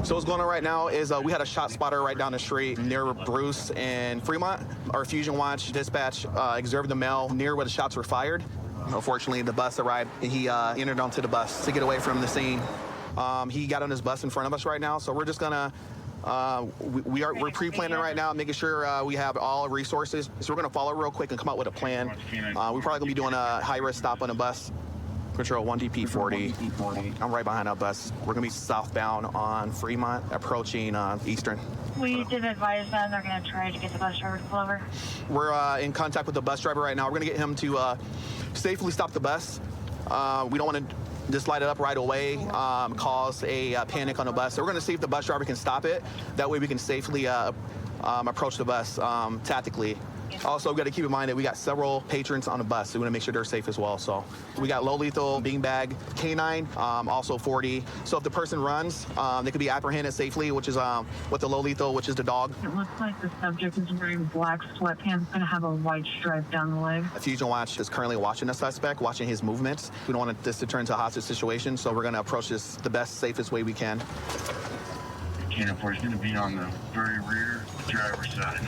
So what's going on right now is we had a shot spotter right down the street near Bruce and Fremont. Our Fusion Watch dispatch observed the male near where the shots were fired. Unfortunately, the bus arrived and he entered onto the bus to get away from the scene. He got on his bus in front of us right now, so we're just gonna we're pre-planning right now, making sure we have all resources. So we're gonna follow real quick and come up with a plan. We're probably gonna be doing a high-risk stop on the bus. Control 1DP40. I'm right behind that bus. We're gonna be southbound on Fremont, approaching Eastern. We did advise them they're gonna try to get the bus driver to pull over. We're in contact with the bus driver right now. We're gonna get him to safely stop the bus. We don't want to just light it up right away, cause a panic on the bus. So we're gonna see if the bus driver can stop it. That way we can safely approach the bus tactically. Also, we've got to keep in mind that we got several patrons on the bus, so we want to make sure they're safe as well. So we got low lethal, beanbag, K9, also 40. So if the person runs, they could be apprehended safely, which is with the low lethal, which is the dog. It looks like the subject is wearing black sweatpants, gonna have a white stripe down the leg. Fusion Watch is currently watching the suspect, watching his movements. We don't want this to turn into a hostage situation, so we're going to approach this the best, safest way we can. Cannon 4 is going to be on the very rear driver's side.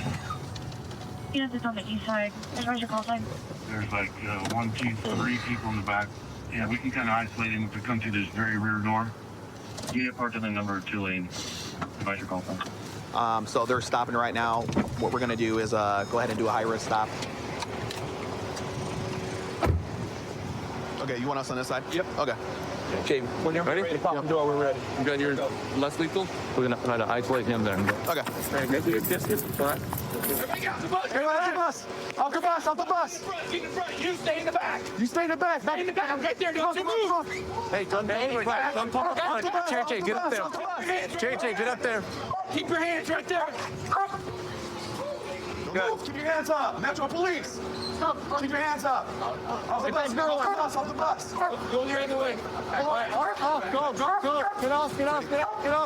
Yes, it's on the east side. Where's your call sign? There's like 1, 2, 3 people in the back. Yeah, we can kind of isolate him if we come through this very rear door. Unit parked in the number 2 lane. Advise your call sign. So they're stopping right now. What we're going to do is go ahead and do a high-risk stop. Okay, you want us on this side? Yep. Okay. Okay, when you're ready, pop the door, we're ready. You got your less lethal? We're gonna try to isolate him there. Okay. Everybody off the bus! Everybody off the bus! Off the bus! Off the bus! Keep in front! You stay in the back! You stay in the back! Stay in the back! I'm right there! Don't you move! Hey, don't Cherry, get up there! Cherry, get up there! Keep your hands right there! Good. Keep your hands up. Metro Police. Keep your hands up. Off the bus, girl. Off the bus. Go the other way. Go.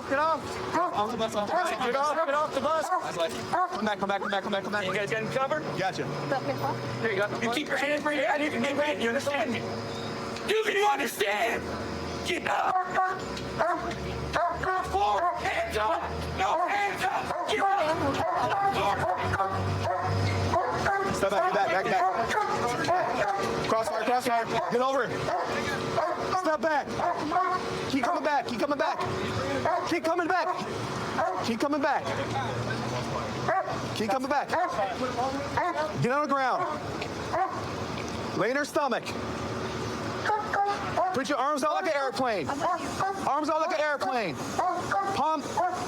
Get off. Off the bus. Get off the bus. Come back. You guys getting covered? Gotcha. There you go. You keep your hands where you're at. You understand me? Do you understand? Get up. Forward. Hands up. No, hands up. Get Step back. Crossfire. Get over. Step back. Keep coming back. Get on the ground. Lay in her stomach. Put your arms out like an airplane. Palm,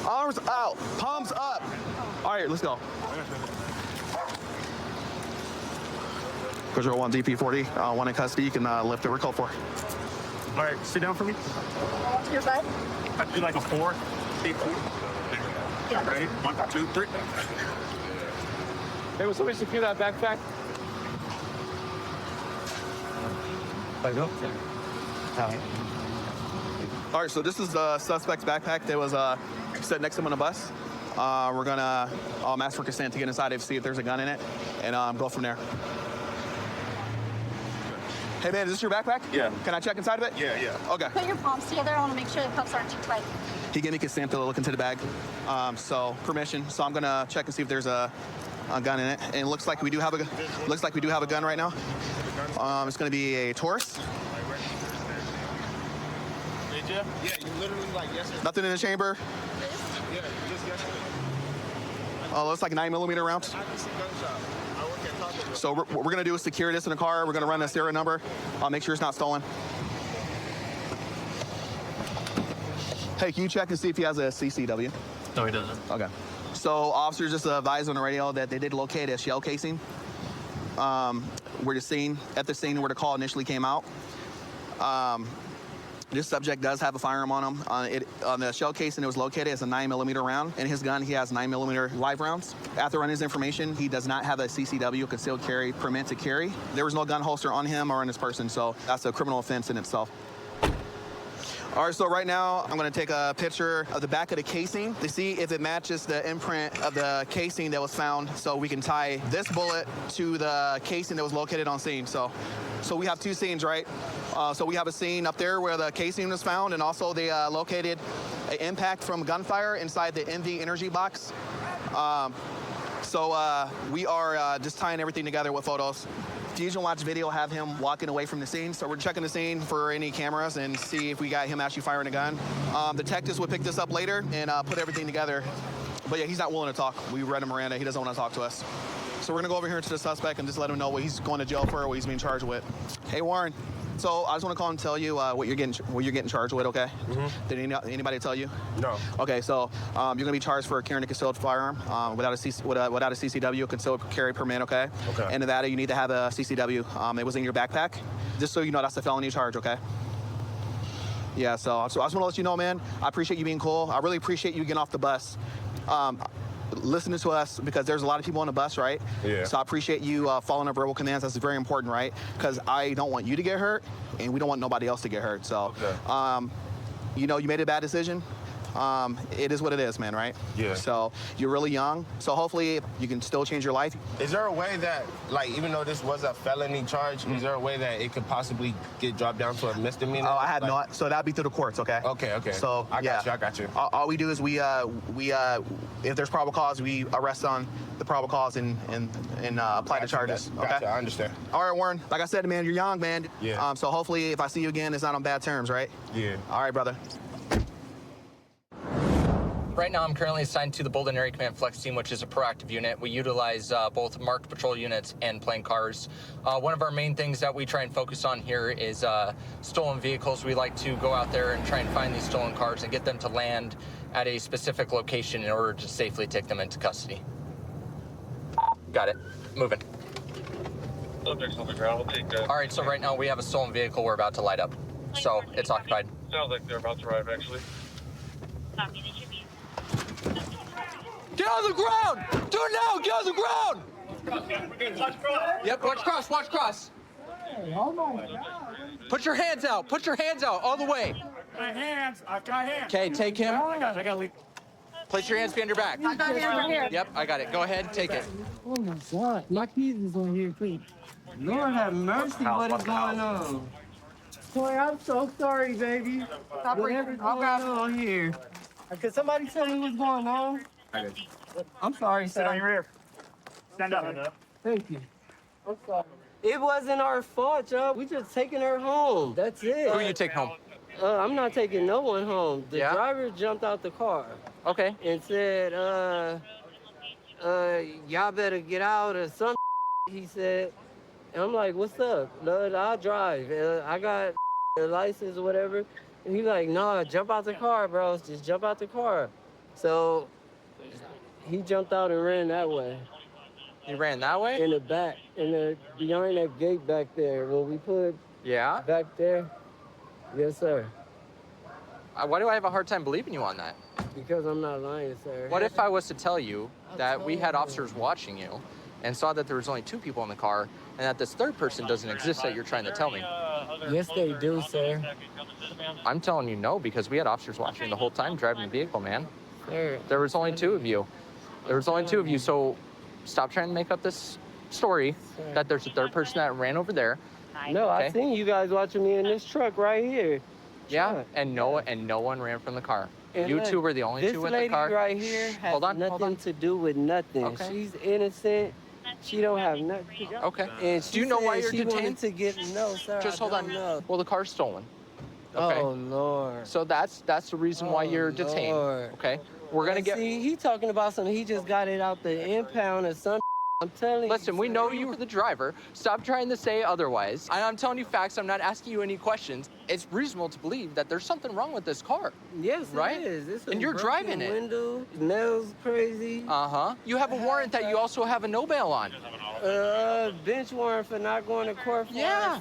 arms out. Palms up. All right, let's go. Control 1 DP40, 1 in custody. You can lift it. We're called for. All right, sit down for me. Your bed? I'd do like a 4. 8, 4. Yeah. Ready? 1, 2, 3. Hey, will somebody secure that backpack? All right, so this is the suspect's backpack that was set next to him on the bus. We're gonna ask for consent to get inside it, see if there's a gun in it, and go from there. Hey man, is this your backpack? Yeah. Can I check inside of it? Yeah. Okay. Put your palms together. I want to make sure the cuffs aren't too tight. He gave me consent to look into the bag, so permission. So I'm gonna check and see if there's a gun in it. And it looks like we do have a gun right now. It's gonna be a Taurus. Did you? Yeah, you literally like yesterday. Nothing in the chamber. Yeah, just yesterday. Looks like 9mm rounds. I can see gunshot. I work at Taco Bell. So what we're gonna do is secure this in the car. We're gonna run a serial number. Make sure it's not stolen. Hey, can you check and see if he has a CCW? No, he doesn't. Okay. So officers just advised on the radio that they did locate a shell casing. We're just at the scene where the call initially came out. This subject does have a firearm on him. On the shell casing, it was located as a 9mm round. In his gun, he has 9mm live rounds. After running his information, he does not have a CCW, concealed carry permit to carry. There was no gun holster on him or on this person, so that's a criminal offense in itself. All right, so right now, I'm gonna take a picture of the back of the casing to see if it matches the imprint of the casing that was found, so we can tie this bullet to the casing that was located on scene. So we have 2 scenes, right? So we have a scene up there where the casing was found, and also they located an impact from gunfire inside the NV Energy box. So we are just tying everything together with photos. Fusion Watch video have him walking away from the scene, so we're checking the scene for any cameras and see if we got him actually firing a gun. Detectives will pick this up later and put everything together. But yeah, he's not willing to talk. We read him Miranda. He doesn't want to talk to us. So we're gonna go over here to the suspect and just let him know what he's going to jail for or what he's being charged with. Hey Warren, so I just want to call and tell you what you're getting charged with. Okay? Did anybody tell you? No. Okay, so you're gonna be charged for carrying a concealed firearm without a CCW, concealed carry permit. Okay. Okay. In Nevada, you need to have a CCW. It was in your backpack. Just so you know, that's a felony charge. Okay. Yeah. So I just want to let you know, man. I appreciate you being cool. I really appreciate you getting off the bus. Listening to us because there's a lot of people on the bus, right? Yeah. So I appreciate you following our verbal commands. That's very important, right? Because I don't want you to get hurt, and we don't want nobody else to get hurt. So, Okay. you know, you made a bad decision. It is what it is, man, right? Yeah. So you're really young. So hopefully you can still change your life. Is there a way that, like, even though this was a felony charge, is there a way that it could possibly get dropped down to a misdemeanor? Oh, I had like, so that'd be through the courts, okay? Okay. So I yeah. got you. All we do is we if there's probable cause, we arrest on the probable cause and apply the charges. Gotcha, Okay. I understand. All right, Warren. Like I said, man, you're young, man. Yeah. So hopefully, if I see you again, it's not on bad terms, right? Yeah. All right, brother. Right now, I'm currently assigned to the Bolden Area Command Flex Team, which is a proactive unit. We utilize both marked patrol units and plane cars. One of our main things that we try and focus on here is stolen vehicles. We like to go out there and try and find these stolen cars and get them to land at a specific location in order to safely take them into custody. Got it. Moving. Subject's on the ground. We'll take that. All right, so right now we have a stolen vehicle we're about to light up. So it's occupied. Sounds like they're about to arrive, actually. Get on the ground! Do it now! Get on the ground! Yep, watch cross, watch cross. Put your hands out, all the way. My hands, I've got hands. Okay, take him. Oh my gosh, I gotta leave. Place your hands behind your back. I got him right here. Yep, I got it. Go ahead, take it. Oh my God, my keys is on here too. Lord have mercy, what is going on? Boy, I'm so sorry, baby. Whatever's going on here. Could somebody tell me what's going on? I'm sorry, Sit on sir. your rear. Stand up. Thank you. I'm sorry. It wasn't our fault, y'all. We just taking her home. That's it. Who you take home? I'm not taking no one home. The Yeah? driver jumped out the car Okay. and said, y'all better get out or something, he said. And I'm like, what's up? No, I'll drive. I got a license or whatever. And he's like, nah, jump out the car, bro. Just jump out the car. So he jumped out and ran that way. You ran that way? In the back, behind that gate back there. When we put Yeah. back there, yes, sir. Why do I have a hard time believing you on that? Because I'm not lying, sir. What if I was to tell you that we had officers watching you and saw that there was only 2 people in the car and that this third person doesn't exist that you're trying to tell me? Yes, they do, sir. I'm telling you no, because we had officers watching the whole time driving the vehicle, man. Sir. There was only 2 of you. So stop trying to make up this story that there's a third person that ran over there. No, Okay. I seen you guys watching me in this truck right here. Yeah, Sure. and no one ran from the car. And You look, 2 were the only 2 in the car. This lady right here has Hold on. nothing to do with nothing. Okay. She's innocent. She don't have nothing. Okay. And Do you know why you're she detained? wanted to get no, sir. Just I hold don't on. know. Well, the car's stolen. Okay. Oh Lord. So that's the reason why Oh, you're detained. Lord. Okay. We're gonna get. See, he talking about something. He just got it out the impound or something. I'm telling you. Listen, we sir. know you were the driver. Stop trying to say otherwise. I'm telling you facts. I'm not asking you any questions. It's reasonable to believe that there's something wrong with this car. Yes, right? it is. It's a And you're broken driving it. window. Smells crazy. You have a warrant that you also have a no bail on. Bench warrant for not going to court for. Yeah.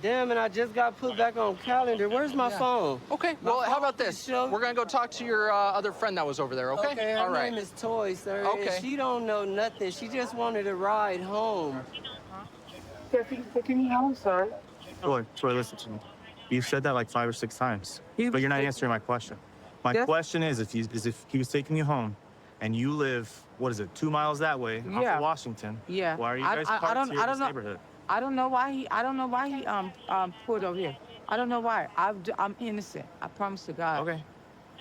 Damn, and I just got put back on calendar. Where's my Yeah. phone? Okay. My Well, how phone about this? show- We're gonna go talk to your other friend that was over there. Okay. Her All right. name is Toy, sir. Okay. And she don't know nothing. She just wanted to ride home. Taking me home, sir. Troy, listen to me. You've said that like 5 or 6 times, but you're not answering my question. My question is if he was taking you home, and you live, what is it, 2 miles that way, off Yeah. of Washington? Yeah. Why are you I guys don't- parked I here don't in this know. neighborhood? I don't know why he pulled over here. I don't know why. I'm innocent. I promise to God. Okay.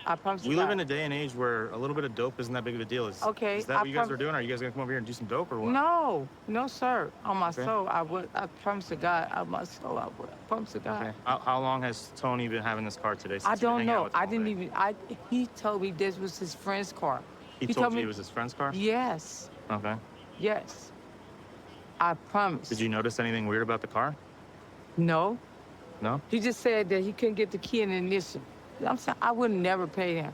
I promise to We God. live in a day and age where a little bit of dope isn't that big of a deal. Okay, Is that I what you guys prom- are doing? Are you guys gonna come over here and do some dope or what? No, no, sir. On my Okay. soul, I would. I promise to God. On my soul, I would. I promise to God. Okay. How long has Tony been having this car today? I since you've been don't hanging out know. with him I all didn't day? even. He told me this was his friend's car. He told you it was his friend's car? Yes, Okay. yes. I promise. Did you notice anything weird about the car? No. No? He just said that he couldn't get the key in the ignition. I'm saying I would never pay him.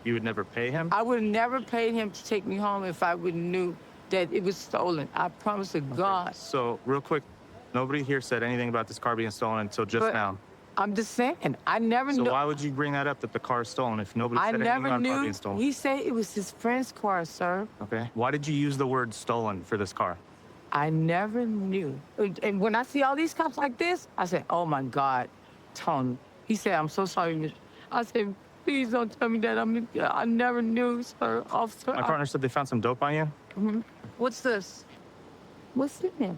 You would never pay him? I would never pay him to take me home if I would knew that it was stolen. I promise to God. So, real quick, nobody here said anything about this car being stolen until just But now. I'm just saying. I never So knew. why would you bring that up that the car is stolen if nobody I said anything never about the car knew. being stolen? He said it was his friend's car, sir. Okay. Why did you use the word stolen for this car? I never knew. And when I see all these cops like this, I said, oh my God, Tony. He said, I'm so sorry, miss. I said, please don't tell me that. I never knew, sir. Officer. My partner said they found some dope on you. What's this? What's in there?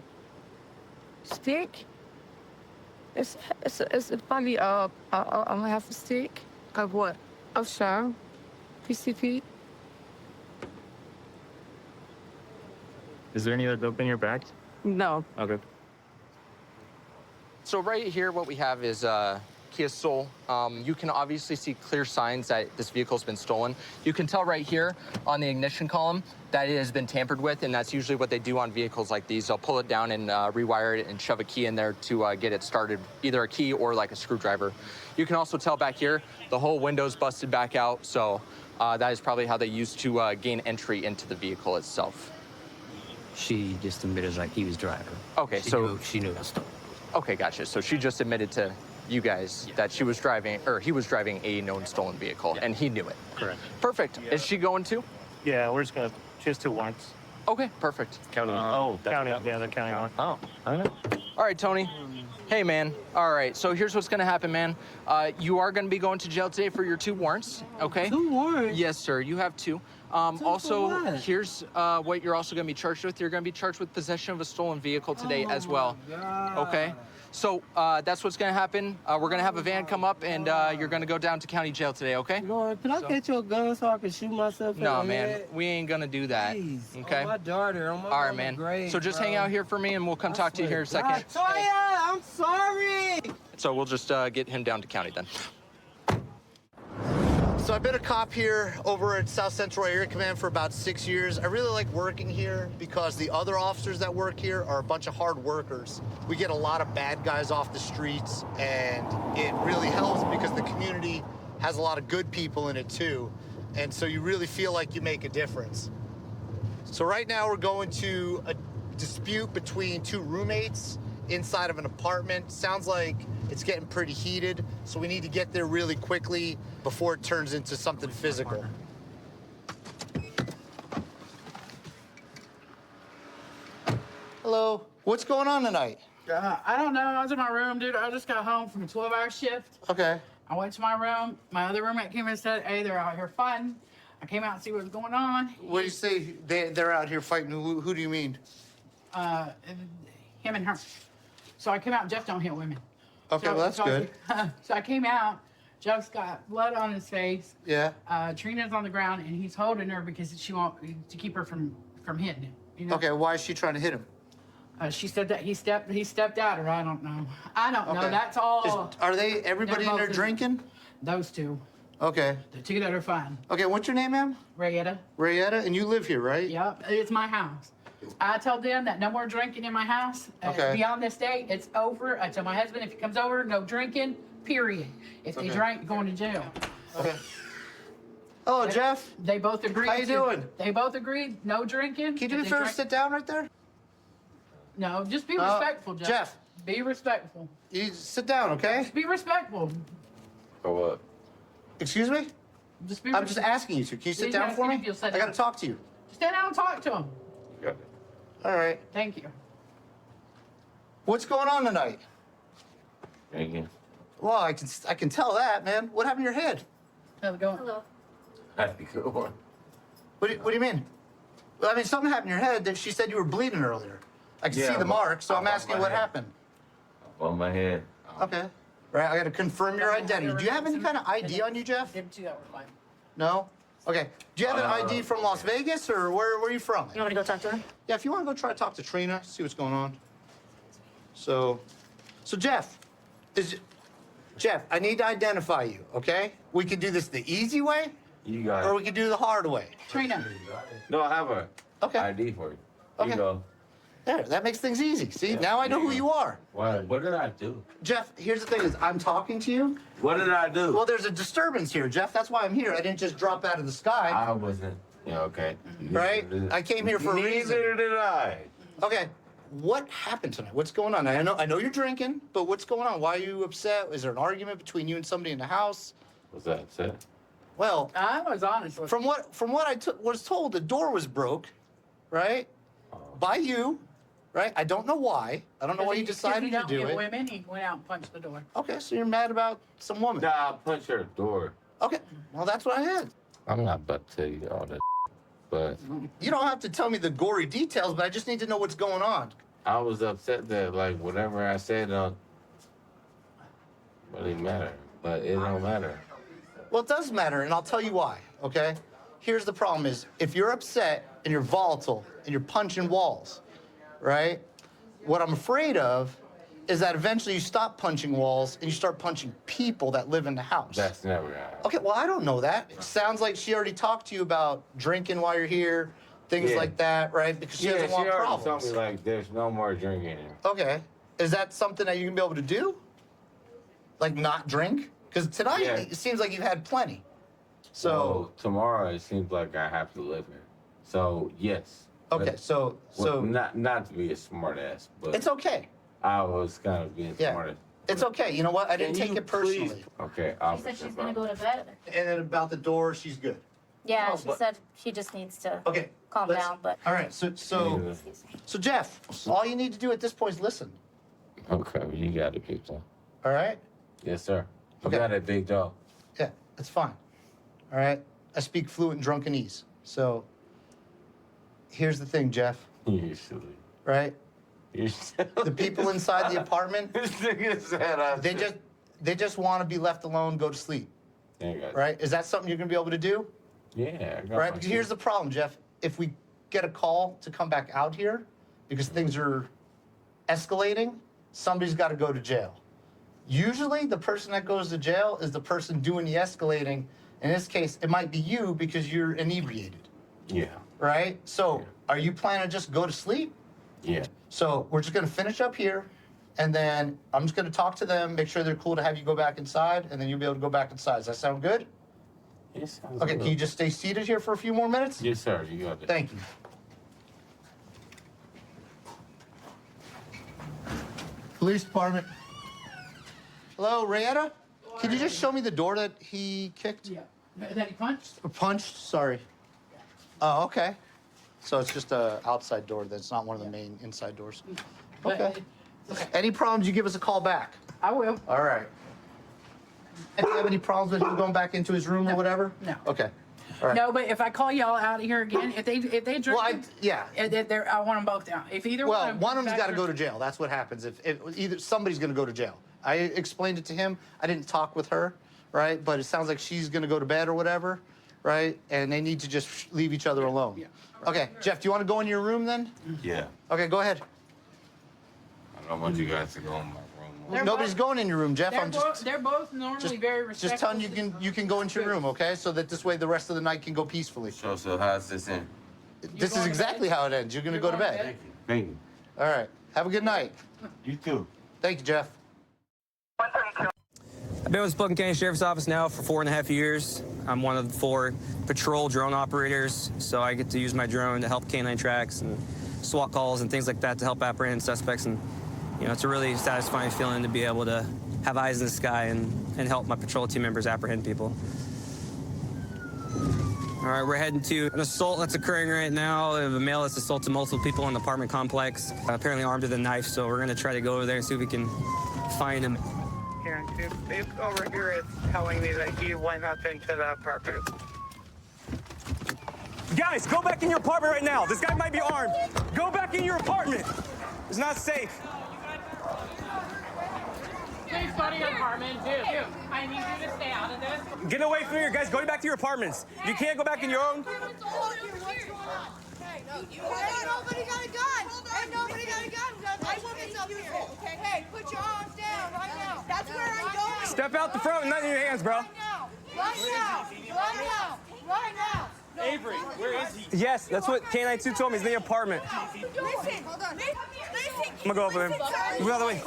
Stick? It's funny. I'm gonna have a stick. Of what? Of sure. PCP. Is there any other dope in your bag? No. Okay. So right here, what we have is Kia Soul. You can obviously see clear signs that this vehicle's been stolen. You can tell right here on the ignition column that it has been tampered with, and that's usually what they do on vehicles like these. They'll pull it down and rewire it and shove a key in there to get it started, either a key or like a screwdriver. You can also tell back here, the whole window's busted back out, so that is probably how they used to gain entry into the vehicle itself. She just admitted like he was driving. Okay, She knew it was stolen. Okay, gotcha. So she just admitted to you guys that she was driving, or he was driving a known stolen vehicle, and he knew it. Correct. Perfect. Is she going to? Yeah, we're just gonna. She has 2 warrants. Okay, perfect. County. County. Yeah, they're county one. Oh, I know. All right, Tony. Hey, man. All right, so here's what's gonna happen, man. You are gonna be going to jail today for your 2 warrants, okay? 2 warrants? Yes, sir. You have 2. Also, what? here's what you're also gonna be charged with. You're gonna be charged with possession of a stolen vehicle today as well. Okay? So that's what's gonna happen. We're gonna have a van come up, and you're gonna go down to county jail today, okay? Lord, can I get you a gun so I can shoot myself in No, the man, head? we ain't gonna do that. Please. Okay? Oh, my daughter. I'm All right, man. Grave, So just bro. hang out here for me, and we'll come talk to you here in a second. Toya, I'm sorry. So we'll just get him down to county then. So I've been a cop here over at South Central Area Command for about 6 years. I really like working here because the other officers that work here are a bunch of hard workers. We get a lot of bad guys off the streets, and it really helps because the community has a lot of good people in it too. And so you really feel like you make a difference. So right now we're going to a dispute between 2 roommates inside of an apartment. Sounds like it's getting pretty heated, so we need to get there really quickly before it turns into something physical. Hello, what's going on tonight? I don't know. I was in my room, dude. I just got home from a 12-hour shift. Okay. I went to my room. My other roommate came in and said, hey, they're out here fighting. I came out and see what was going on. What do you say they're out here fighting? Who do you mean? Him and her. So I came out. Jeff don't hit women. Okay, well, that's good. So I came out. Jeff's got blood on his face. Yeah. Trina's on the ground, and he's holding her because she wants to keep her from hitting him. You know? Okay, why is she trying to hit him? She said that he stepped at her. I don't know. I don't know. Okay. That's all. Are they everybody They're in there both- drinking? Those 2. Okay. The 2 that are fine. Okay, what's your name, ma'am? Rayetta. Rayetta, and you live here, right? Yep, it's my house. I told them that no more drinking in my house. Okay. Beyond this date, it's over. I tell my husband if he comes over, no drinking, period. If they Okay. drink, going to jail. Okay. Hello, Jeff. They both agreed. How you doing? They both agreed, no drinking. Can you do me a If they favor, drink- sit down right there? No, just be respectful, Jeff. Jeff. Be respectful. You sit down, okay? Just be respectful. For what? Excuse me? Just be I'm just asking you to. Can you sit He's down for asking me? if you'll sit I gotta down. talk to you. Stand down and talk to him. All right. Thank you. What's going on tonight? Thank you. Well, I can tell that, man. What happened to your head? How's it going? Hello. Happy good one. What do you mean? Well, I mean, something happened to your head. That she said you were bleeding earlier. I can Yeah, see the but mark, so I'm I'm asking on what my head. happened. On my head. Okay. Right, I gotta confirm your identity. Do you have any kind of ID on you, Jeff? Give it to you, that was fine. No? Okay. Do you have an ID from Las Vegas, or where are you from? You want me to go talk to her? Yeah, if you want to go try to talk to Trina, see what's going on. So Jeff, Jeff, I need to identify you, okay? We could do this the easy way, You got or it. we could do the hard way. Trina. No, I have a Okay. ID for you. Okay. You go. There, that makes things easy. See, now I know who you are. What did I do? Jeff, here's the thing is I'm talking to you. What did I do? Well, there's a disturbance here, Jeff. That's why I'm here. I didn't just drop out of the sky, I wasn't. Yeah, okay. right? I came here for a reason. Neither did I. Okay, what happened tonight? What's going on? I know you're drinking, but what's going on? Why are you upset? Is there an argument between you and somebody in the house? Was that upset? Well, I was honest with from what I was told, the door was broke, right? By you, right? I don't know why. I don't know why you decided to do it. Women, he went out and punched the door. Okay, so you're mad about some woman. Nah, I punched her door. Okay, well that's what I had. I'm not about to tell you all that, but You don't have to tell me the gory details, but I just need to know what's going on. I was upset that like whatever I said don't really matter. But it don't matter. Well, it does matter, and I'll tell you why, okay? Here's the problem is, if you're upset and you're volatile and you're punching walls, right? What I'm afraid of is that eventually you stop punching walls and you start punching people that live in the house. That's never happened. Okay, well, I don't know that. It sounds like she already talked to you about drinking while you're here, things Yeah. like that, right? Because she doesn't want already problems. told me like there's no more drinking. Okay. Is that something that you can be able to do? Like not drink? Because tonight Yeah. it seems like you've had plenty. So, Well, tomorrow it seems like I have to live here. So yes. okay, But- so well, not to be a smart ass, but it's okay. I was kind of being Yeah. smart ass. It's okay. You know what? I didn't Can take you it personally. please- Okay, She said she's gonna go to bed. And then about the door, she's good. Yeah, Oh, she but- said she just needs to Okay. calm let's- down, but All right. So Jeff, all you need to do at this point is listen. Okay, you got it, big dog. All right? Yes, sir. You Okay. got it, big dog. Yeah, that's fine. All right? I speak fluent drunkenese. So here's the thing, Jeff, You silly. right? You silly. The people inside the apartment, This nigga said I they just want to be left alone, go to sleep, Yeah, I got it. right? Is that something you're going to be able to do? Yeah, I got Right? my Because here's shit. the problem, Jeff. If we get a call to come back out here because things are escalating, somebody's got to go to jail. Usually, the person that goes to jail is the person doing the escalating. In this case, it might be you because you're inebriated, Yeah, right? So, are you planning to just go to sleep? yeah. So, we're just going to finish up here, and then I'm just going to talk to them, make sure they're cool to have you go back inside, and then you'll be able to go back inside. Does that sound good? Yes, sounds Okay, good. can you just stay seated here for a few more minutes? Yes, sir. You got it. Thank you. Police department. Hello, Rayetta? Can you just show me the door that he kicked? Yeah. That he punched? Or punched? Sorry. Oh, okay. So it's just a outside door. That's not one of the main inside doors. But Okay. okay. Any problems, you give us a call back. I will. All right. And do you have any problems with him going back into his room or whatever? No. Okay. All right. No, but if I call y'all out of here again, if they drink, Well, yeah. I want them both out. If either Well, one one of them's got to go to jail. jail. That's what happens. If either somebody's going to go to jail. I explained it to him. I didn't talk with her, right? But it sounds like she's going to go to bed or whatever, right? And they need to just leave each other alone. Yeah. Okay, Jeff, do you want to go in your room then? Yeah. Okay, go ahead. I don't want you guys to go in my room. They're Nobody's both- going in your room, Jeff. I'm They're both normally very respectful. just telling you can go into your room, okay? So that this way the rest of the night can go peacefully. So how's this in? This is going to exactly how it ends. You're going to go to going to bed. bed? Thank you. All right. Have a good night. You too. Thank you, Jeff. I've been with Spokane County Sheriff's Office now for 4.5 years. I'm one of the 4 patrol drone operators, so I get to use my drone to help canine tracks and SWAT calls and things like that to help apprehend suspects. And, you know, it's a really satisfying feeling to be able to have eyes in the sky and help my patrol team members apprehend people. All right, we're heading to an assault that's occurring right now of a male that's assaulted multiple people in the apartment complex, apparently armed with a knife, so we're going to try to go over there and see if we can find him. Yeah, this over here is telling me that he went up into the apartment. Guys, go back in your apartment right now. This guy might be armed. Go back in your apartment. It's not safe. Please go to your apartment, too. I need you to stay out of this. Get away from here, guys. Go back to your apartments. If you can't go back in your own. Ain't nobody got a gun. Ain't nobody got a gun. I want this up here. Okay, hey, put your arms down right now. That's where I'm going. Step out the front with nothing in your hands, bro. Right now. Right now. Right now. Right now. Avery, where is he? Yes, that's what K92 told me. He's in the apartment. Listen, hold on. Listen. I'm gonna go over him. Move out of the way.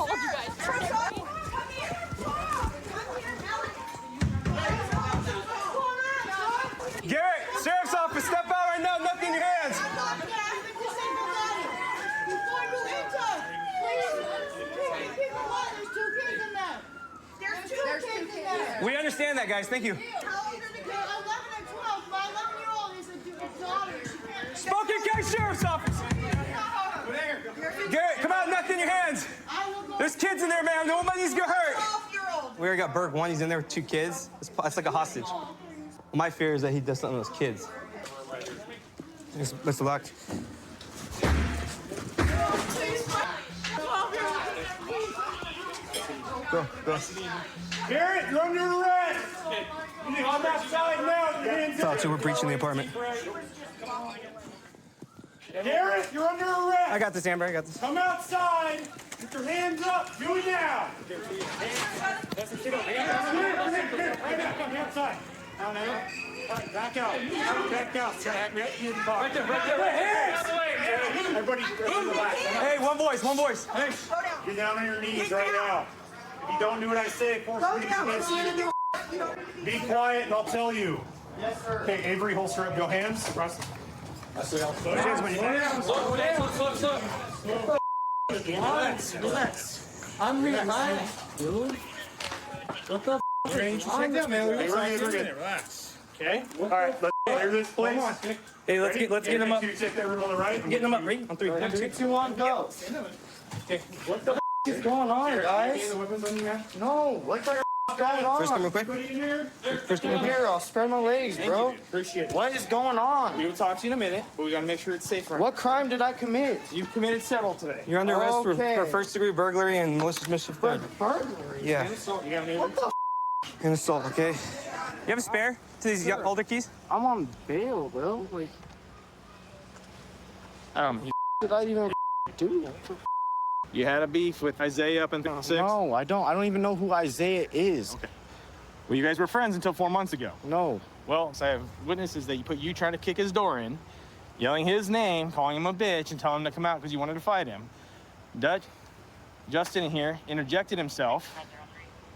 Garrett, sheriff's office, step out right now. Nothing in your hands. There's two kids in there. We understand that, guys. Thank you. How old are the kids? 11 and 12. My 11-year-old is a daughter. Spokane County Sheriff's Office. Garrett, come out, nothing in your hands. There's kids in there, man. Nobody's gonna hurt. We already got Berg 1. He's in there with 2 kids. That's like a hostage. My fear is that he does something to those kids. Mr. Luck. Go. Garrett, you're under arrest. I'm outside now. Your hands Thought you were breaching the apartment. Garrett, you're under arrest. I got this, Amber. I got this. Come outside. Put your hands up. Do it now. Right now, come outside. Now. Back out. Back out. Right there. Everybody, relax. Hey, one voice. Hey, get down on your knees right now. If you don't do what I say, force me to be quiet and I'll tell you. Yes, sir. Okay, Avery, holster up your hands. Russ. Relax. I'm relaxed, dude. What the Relax. Okay? All right, let's clear this place. Hey, let's get him up. Take that room on the right. Getting him up, Reed. On 3. 3, 2, 1, go. Okay. What the is going on, guys? No, what the going on? First, come real quick. First, come here. I'll spread my legs, bro. Appreciate it. What is going on? We will talk to you in a minute, but we gotta make sure it's safe. What crime did I commit? You've committed several today. You're under arrest Okay. for first-degree burglary and malicious mischief. Burglary? Yeah. You got any What the And assault, okay? You have a spare to these older keys? I'm on bail, bro. Like, did I even do? You had a beef with Isaiah up in 6? No, I don't. I don't even know who Isaiah is. Okay. Well, you guys were friends until 4 months ago. No. Well, so I have witnesses that you trying to kick his door in, yelling his name, calling him a bitch, and telling him to come out because you wanted to fight him. Justin here interjected himself,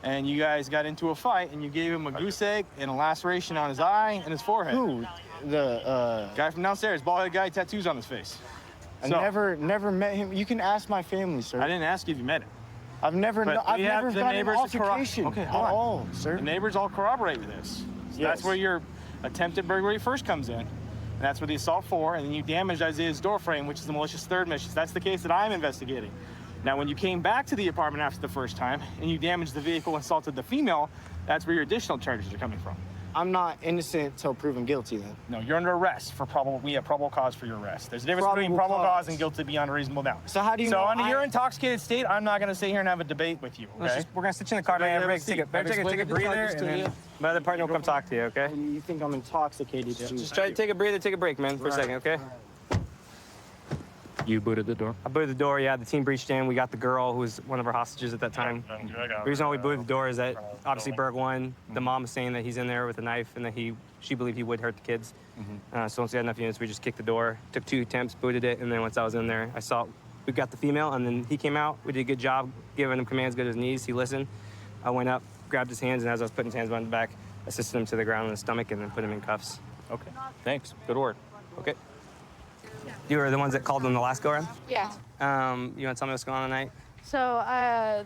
and you guys got into a fight, and you gave him a goose egg and a laceration on his eye and his forehead. Who? The guy from downstairs, bald-headed guy, tattoos on his face. I never met him. You can ask my family, sir. I didn't ask you if you met him. I've never But I've we have never the gotten an neighbors to altercation okay, at hold on. all, sir. The neighbors all corroborate with this. So Yes. That's where your attempted burglary first comes in. And that's where the assault 4, and then you damaged Isaiah's door frame, which is the malicious third mission. That's the case that I'm investigating. Now, when you came back to the apartment after the first time, and you damaged the vehicle and assaulted the female, that's where your additional charges are coming from. I'm not innocent till proven guilty then. No, you're under arrest for we have probable cause for your arrest. There's a difference between probable cause and guilty beyond a reasonable doubt. So how do you So know under your intoxicated state, I'm not going to sit here and have a debate with you, okay? We're going to sit you in the car, man. Take a breather, and then my other partner will come talk to you, okay? You think I'm intoxicated? Just try to take a breather, take a break, man, for a second, okay? You booted the door? I booted the door, yeah. The team breached in. We got the girl who was one of our hostages at that time. The reason why we booted the door is that obviously Berg won. The mom was saying that he's in there with a knife and that she believed he would hurt the kids. So once we had enough units, we just kicked the door, took 2 attempts, booted it, and then once I was in there, we got the female, and then he came out. We did a good job giving him commands, go to his knees. He listened. I went up, grabbed his hands, and as I was putting his hands behind the back, assisted him to the ground in the stomach and then put him in cuffs. Okay, thanks. Good work. Okay. You were the ones that called them the last go-around? Yeah. You want to tell me what's going on tonight? So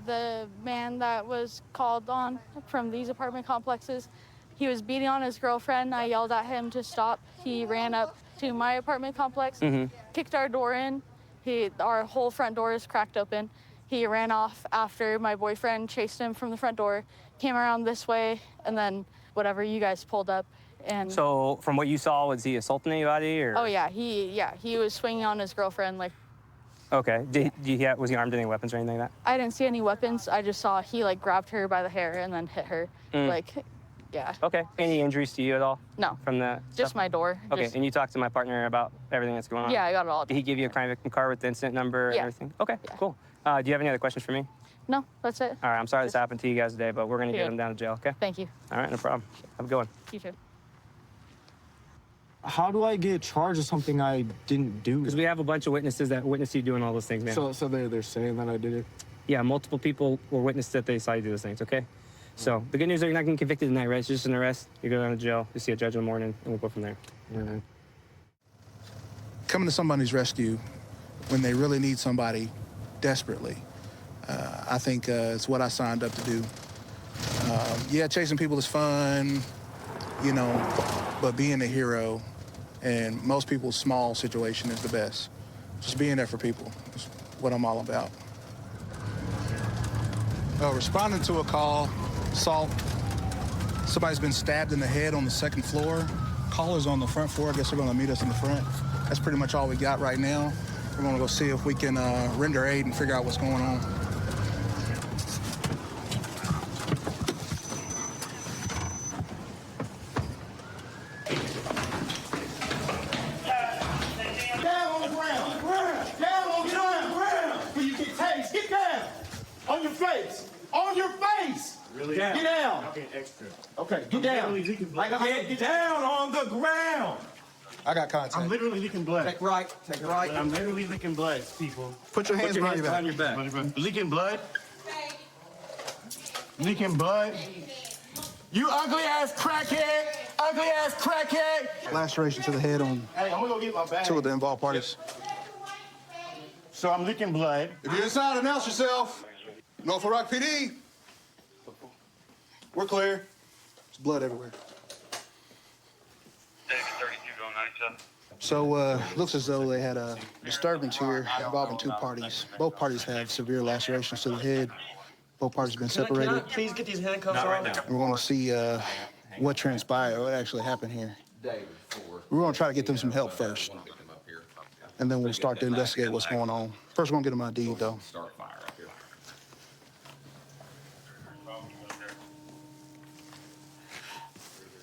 the man that was called on from these apartment complexes, he was beating on his girlfriend. I yelled at him to stop. He ran up to my apartment complex, kicked our door in. Our whole front door is cracked open. He ran off after my boyfriend chased him from the front door, came around this way, and then whatever, you guys pulled up. And So from what you saw, was he assaulting anybody? Or? oh yeah, he was swinging on his girlfriend like Okay. Was he armed with any weapons or anything like that? I didn't see any weapons. I just saw he like grabbed her by the hair and then hit her. Like, yeah. Okay. Any injuries to you at all? No. From the Just my door. Okay. Just- And you talked to my partner about everything that's going on? Yeah, I got it all. Did he give you a crime victim card with the incident number and Yeah. everything? Okay. Cool. Do you have any other questions for me? No, that's it. All right. I'm sorry this happened to you guys today, but we're gonna get Yeah. him down to jail. Okay. Thank you. All right. No problem. Have a good one. You too. How do I get charged with something I didn't do? Because we have a bunch of witnesses that witnessed you doing all those things, man. So they're saying that I did it. Yeah, multiple people were witness that they saw you do those things, okay? So the good news is you're not getting convicted tonight, right? It's just an arrest. You go down to jail, you see a judge in the morning, and we'll go from there. Coming to somebody's rescue when they really need somebody desperately, I think it's what I signed up to do. Yeah, chasing people is fun, you know, but being a hero in most people's small situation is the best. Just being there for people is what I'm all about. Responding to a call, assault. Somebody's been stabbed in the head on the second floor. Caller's on the front floor. I guess they're gonna meet us in the front. That's pretty much all we got right now. We're gonna go see if we can render aid and figure out what's going on. Down on the ground. Down on the ground. Where you get tased. Get down. On your face. On your face. Really? Get down. Okay, extra. Okay, get down. Like I said, get down on the ground. I got contact. I'm literally leaking blood. Take right. Take right. I'm literally leaking blood, people. Put your hands behind your back. Leaking blood. Leaking blood. You ugly ass crackhead. Ugly ass crackhead. Laceration to the head on Hey, I'm gonna go get my bag. two of the involved parties. So I'm leaking blood. If you're inside, announce yourself. Norfolk Rock PD. We're clear. There's blood everywhere. So, looks as though they had a disturbance here involving two parties. Both parties have severe lacerations to the head. Both parties have been separated. Please get these handcuffs on. We're going to see what transpired, what actually happened here. We're going to try to get them some help first. And then we'll start to investigate what's going on. First, we're going to get them ID, though.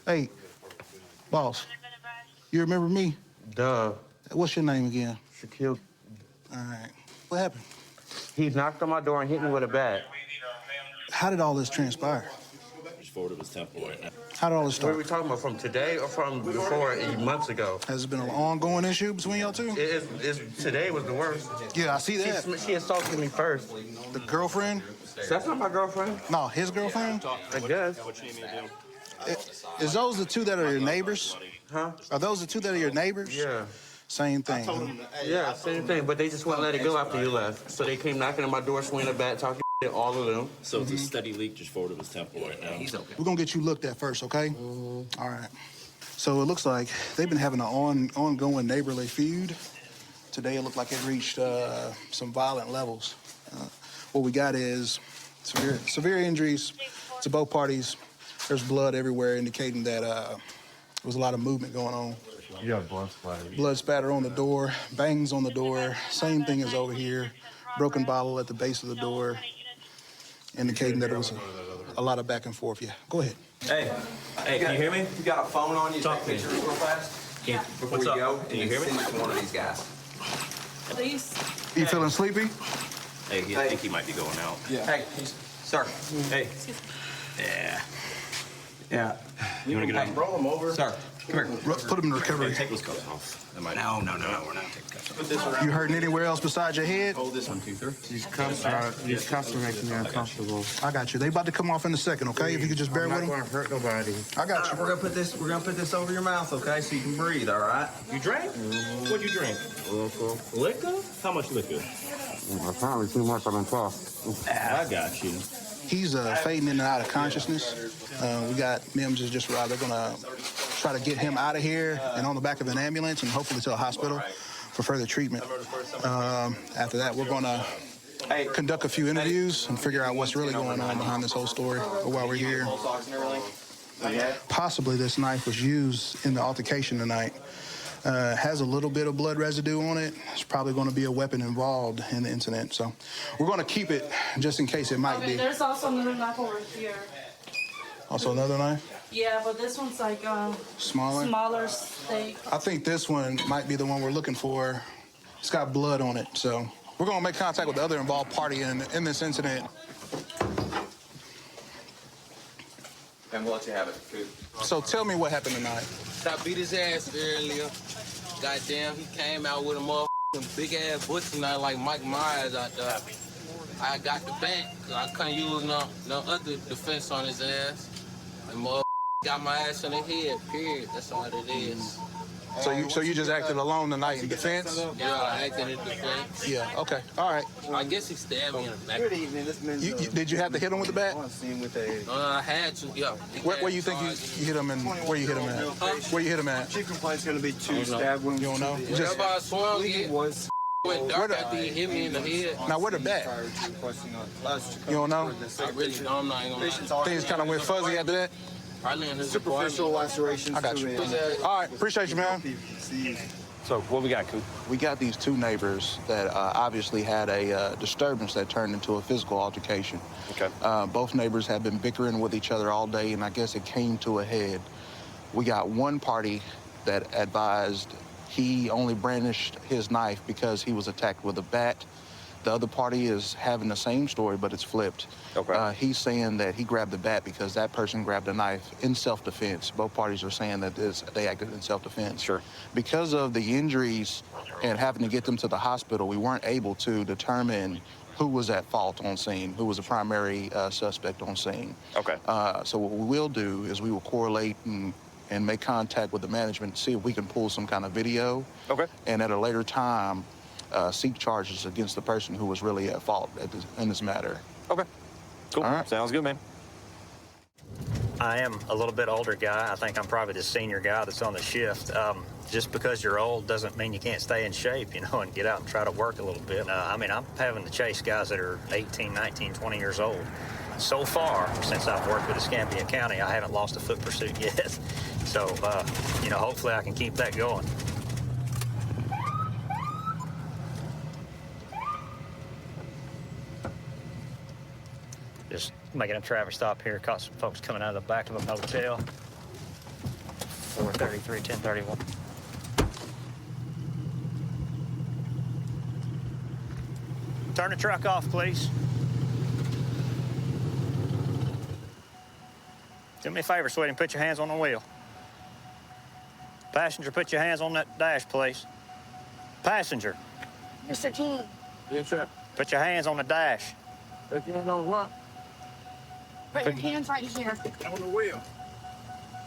Hey, boss, you remember me? Duh. What's your name again? Shaquille. All right. What happened? He knocked on my door and hit me with a bat. How did all this transpire? Forward was temple right now. How did all this What are start? we talking about? From today or from before, 8 months ago? Has it been an ongoing issue between y'all two? Today was the worst. Yeah, I see that. She assaulted me first. The girlfriend? That's not my girlfriend. No, his girlfriend? I guess. Is those the two that are your neighbors? Huh? Are those the two that are your neighbors? Yeah. Same thing. Yeah, same thing. But they just wouldn't let it go after you left. So they came knocking on my door, swinging a bat, talking shit, all of them. So it's a steady leak just forward of his temple right now. He's okay. We're gonna get you looked at first, okay? All right. So it looks like they've been having an ongoing neighborly feud. Today it looked like it reached some violent levels. What we got is severe injuries to both parties. There's blood everywhere, indicating that there was a lot of movement going on. Yeah, blood splatter. Blood spatter on the door, bangs on the door. Same thing as over here. Broken bottle at the base of the door, indicating that it was a lot of back and forth. Yeah, go ahead. Hey, can you hear me? You got a phone on you? Take pictures real fast. Yeah. Before you go, can you hear me? Send it to one of these guys. Please. You feeling sleepy? Hey, I think he might be going out. Yeah. Hey, sir. Hey. Yeah. Yeah. You want to get him? Roll him over. Sir, come here. Put him in recovery. Take those cuffs off. No, we're not taking cuffs off. You hurting anywhere else besides your head? Hold this one, too, sir. These cuffs are making me uncomfortable. I got you. They about to come off in a second, okay? If you could just bear with them. I'm not going to hurt nobody. I got you. We're gonna put this over your mouth, okay, so you can breathe. All right. You drank? What'd you drink? Liquor? How much liquor? Apparently too much. I've been tough. I got you. He's fading in and out of consciousness. We got Mims is just arrived. They're gonna try to get him out of here and on the back of an ambulance and hopefully to a hospital for further treatment. After that, we're gonna conduct a few interviews and figure out what's really going on behind this whole story while we're here. Possibly this knife was used in the altercation tonight. Has a little bit of blood residue on it. It's probably going to be a weapon involved in the incident. So we're going to keep it just in case it might be. There's also another knife over here. Also another knife? Yeah, but this one's like Smaller? smaller steak. I think this one might be the one we're looking for. It's got blood on it, so we're going to make contact with the other involved party in this incident. And we'll let you have it. Food. So tell me what happened tonight. I beat his ass earlier. Goddamn, he came out with a motherfucking big ass butcher knife like Mike Myers out there. I got the back, 'cause I couldn't use no other defense on his ass. And motherfucker got my ass on the head, period. That's all it is. So you just acted alone tonight in defense? Yeah, I acted in defense. Yeah, okay, all right. I guess he stabbed me in the back. Good evening, this man's Did you have to hit him with the bat? I had to, yeah. Where you think you hit him and where you hit him at? Where you hit him at? Chief complaint's gonna be 2 stab wounds. You don't know? Wherever I swung, it went dark after he hit me in the head. Now where the bat? You don't know? I really don't. I'm not gonna lie. Things kind of went fuzzy after that? Probably in his Superficial lacerations. I got you. All right, appreciate you, man. So what we got, Coop? We got these two neighbors that obviously had a disturbance that turned into a physical altercation. Okay. Both neighbors have been bickering with each other all day, and I guess it came to a head. We got one party that advised he only brandished his knife because he was attacked with a bat. The other party is having the same story, but it's flipped. Okay. He's saying that he grabbed the bat because that person grabbed a knife in self-defense. Both parties are saying that they acted in self-defense. Sure. Because of the injuries and having to get them to the hospital, we weren't able to determine who was at fault on scene, who was the primary suspect on scene. Okay. So what we will do is we will correlate and make contact with the management to see if we can pull some kind of video. Okay. And at a later time, seek charges against the person who was really at fault in this matter. Okay. Cool. All right. Sounds good, man. I am a little bit older guy. I think I'm probably the senior guy that's on the shift. Just because you're old doesn't mean you can't stay in shape, you know, and get out and try to work a little bit. I mean, I'm having to chase guys that are 18, 19, 20 years old. So far, since I've worked with Escambia County, I haven't lost a foot pursuit yet. So, you know, hopefully I can keep that going. Just making a traffic stop here. Caught some folks coming out of the back of a motel. 433, 1031. Turn the truck off, please. Do me a favor, sweetie, and put your hands on the wheel. Passenger, put your hands on that dash, please. Passenger. Mr. King. Yes, sir. Put your hands on the dash. Put your hands on what? Put your hands right here. On the wheel.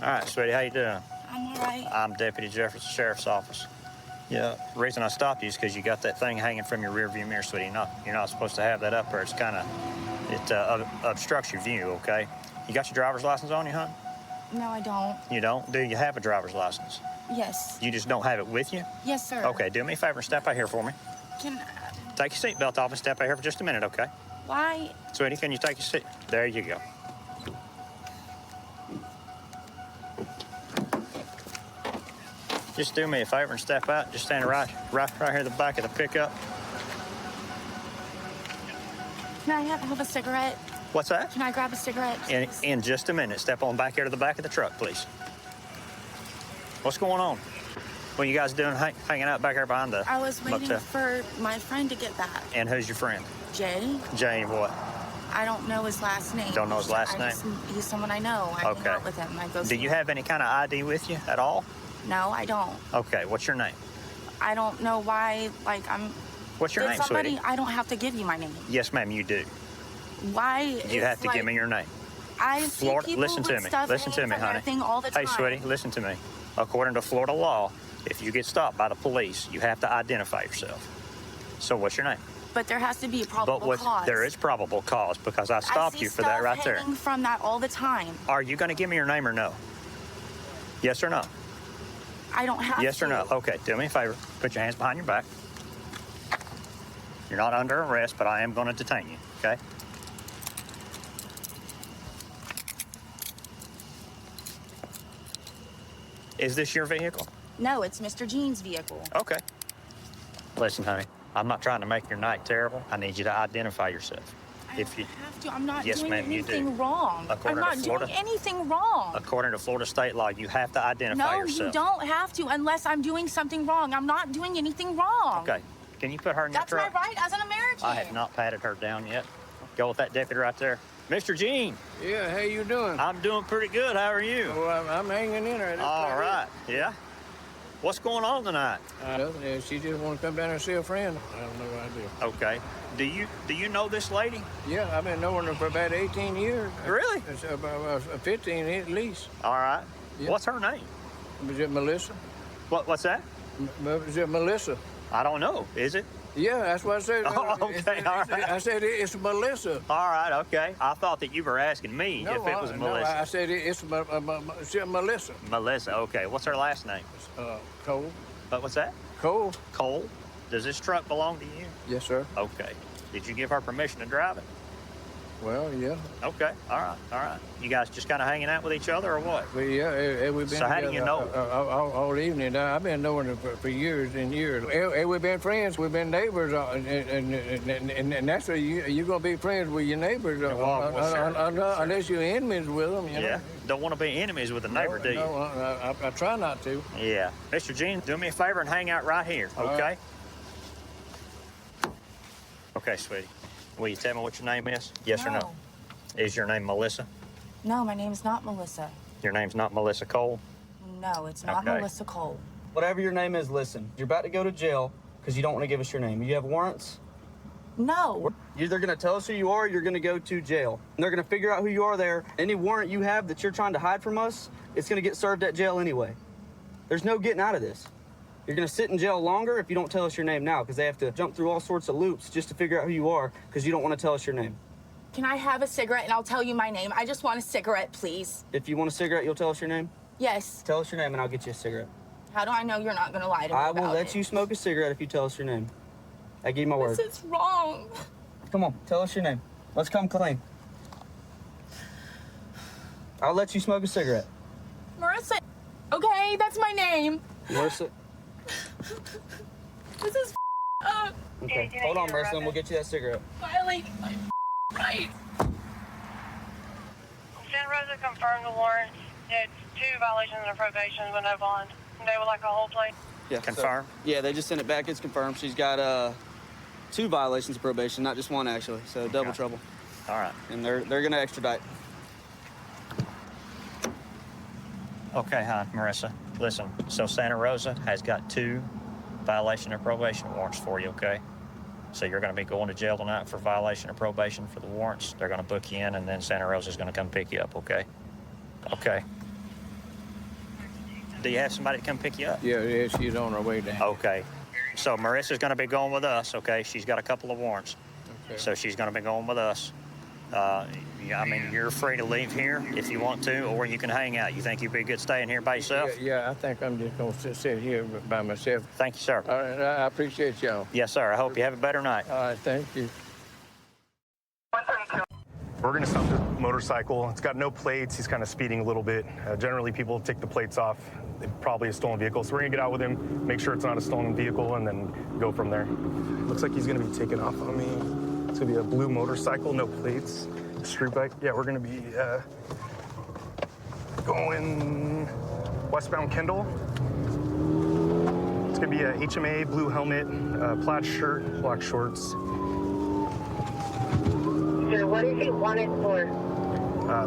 All right, sweetie, how you doing? I'm all right. I'm Deputy Jefferson Sheriff's Office. Yeah. The reason I stopped you is because you got that thing hanging from your rearview mirror, sweetie. You're not supposed to have that up there. It's kind of, it obstructs your view, okay? You got your driver's license on you, hon? No, I don't. You don't? Do you have a driver's license? Yes. You just don't have it with you? Yes, sir. Okay, do me a favor and step out here for me. Can Take your seatbelt off and step out here for just a minute, okay? why? Sweetie, can you take your seat? There you go. Just do me a favor and step out. Just stand right here at the back of the pickup. Can I have a cigarette? What's that? Can I grab a cigarette? In just a minute. Step on back here to the back of the truck, please. What's going on? What are you guys doing hanging out back here behind the I was waiting motel? for my friend to get back. And who's your friend? Jay? Jay what? I don't know his last name. Don't know his last name? He's someone I know. I hang Okay. out with him. I go Do see you him. have any kind of ID with you at all? No, I don't. Okay, what's your name? I don't know why, What's your Did name, somebody, sweetie? I don't have to give you my name. Yes, ma'am, you do. Why? You have to give me your name. I see Florida, people listen to with me. stuff Listen to hanging me, from honey. everything all the time. Hey, sweetie, listen to me. According to Florida law, if you get stopped by the police, you have to identify yourself. So what's your name? But there has to be a probable cause. There is probable cause because I stopped you for that right there. I see stuff hanging from that all the time. Are you going to give me your name or no? Yes or no? I don't have Yes to. or no? Okay, do me a favor. Put your hands behind your back. You're not under arrest, but I am going to detain you, okay? Is this your vehicle? No, it's Mr. Jean's vehicle. Okay. Listen, honey, I'm not trying to make your night terrible. I need you to identify yourself. If you have to. I'm not Yes, doing ma'am, you do. anything wrong. According I'm to not Florida- doing anything wrong. According to Florida state law, you have to identify No, yourself. you don't have to unless I'm doing something wrong. I'm not doing anything wrong. Okay. Can you put her in your That's my truck? right as an American. I have not patted her down yet. Go with that deputy right there. Mr. Jean. Yeah, how you doing? I'm doing pretty good. How are you? Well, I'm hanging in there. All right. Yeah. What's going on tonight? Nothing. She just want to come down and see a friend. I have no idea. Okay. Do you know this lady? Yeah, I've been knowing her for about 18 years. Really? It's about 15 at least. All right. Yeah. What's her name? Is it Melissa? What's that? Is it Melissa? I don't know. Is it? Yeah, that's what I said. Oh, okay. All right. I said it's Melissa. All right. Okay. I thought that you were asking me if it was Melissa. I said it's Melissa. Melissa. Okay. What's her last name? Cole. What's that? Cole. Cole. Does this truck belong to you? Yes, sir. Okay. Did you give her permission to drive it? Well, yeah. Okay. All right. All right. You guys just kind of hanging out with each other or what? Well, yeah, we've been So how do you together know? all evening. I've been knowing her for years and years. We've been friends. We've been neighbors, and that's where you're gonna be friends with your neighbors unless you're enemies with them. You know? Yeah. Don't want to be enemies with a neighbor, do you? No, I try not to. Yeah. Mr. Jean, do me a favor and hang out right here, All okay? right. Okay, sweetie. Will you tell me what your name is? Yes or no? No. Is your name Melissa? No, my name's not Melissa. Your name's not Melissa Cole? No, it's not Okay. Melissa Cole. Whatever your name is, listen. You're about to go to jail because you don't want to give us your name. You have warrants? No. You're either going to tell us who you are or you're going to go to jail. And they're going to figure out who you are there. Any warrant you have that you're trying to hide from us, it's going to get served at jail anyway. There's no getting out of this. You're going to sit in jail longer if you don't tell us your name now because they have to jump through all sorts of loops just to figure out who you are because you don't want to tell us your name. Can I have a cigarette and I'll tell you my name? I just want a cigarette, please. If you want a cigarette, you'll tell us your name? Yes. Tell us your name and I'll get you a cigarette. How do I know you're not going to lie to me I will about let it? you smoke a cigarette if you tell us your name. I give you my word. This is wrong. Come on, tell us your name. Let's come clean. I'll let you smoke a cigarette. Marissa. Okay, that's my name. Marissa. This is up. Okay, hold on, Marissa, and we'll get you that cigarette. Violating my right. Santa Rosa confirmed the warrants. It's 2 violations of probation with no bond. They would like a whole plate. Yeah, Confirm? Yeah, they just sent it back. It's confirmed. She's got 2 violations of probation, not just 1 actually. So double trouble. All right. And they're gonna extradite. Okay, hi, Marissa. Listen, so Santa Rosa has got 2 violation of probation warrants for you, okay? So you're going to be going to jail tonight for violation of probation for the warrants. They're going to book you in, and then Santa Rosa's going to come pick you up, okay? Okay. Do you have somebody to come pick you up? Yeah, she's on her way down. Okay. So Marissa's going to be going with us, okay? She's got a couple of warrants. Okay. So she's going to be going with us. I mean, you're free to leave here if you want to, or you can hang out. You think you'd be good staying here by yourself? Yeah, I think I'm just going to sit here by myself. Thank you, sir. All right, I appreciate y'all. Yes, sir. I hope you have a better night. All right, thank you. We're going to stop the motorcycle. It's got no plates. He's kind of speeding a little bit. Generally, people take the plates off. It's probably a stolen vehicle. So we're going to get out with him, make sure it's not a stolen vehicle, and then go from there. Looks like he's going to be taking off on me. It's going to be a blue motorcycle, no plates. Street bike. Yeah, we're going to be going westbound Kendall. It's going to be a HMA, blue helmet, plaid shirt, black shorts. So what is he wanted for?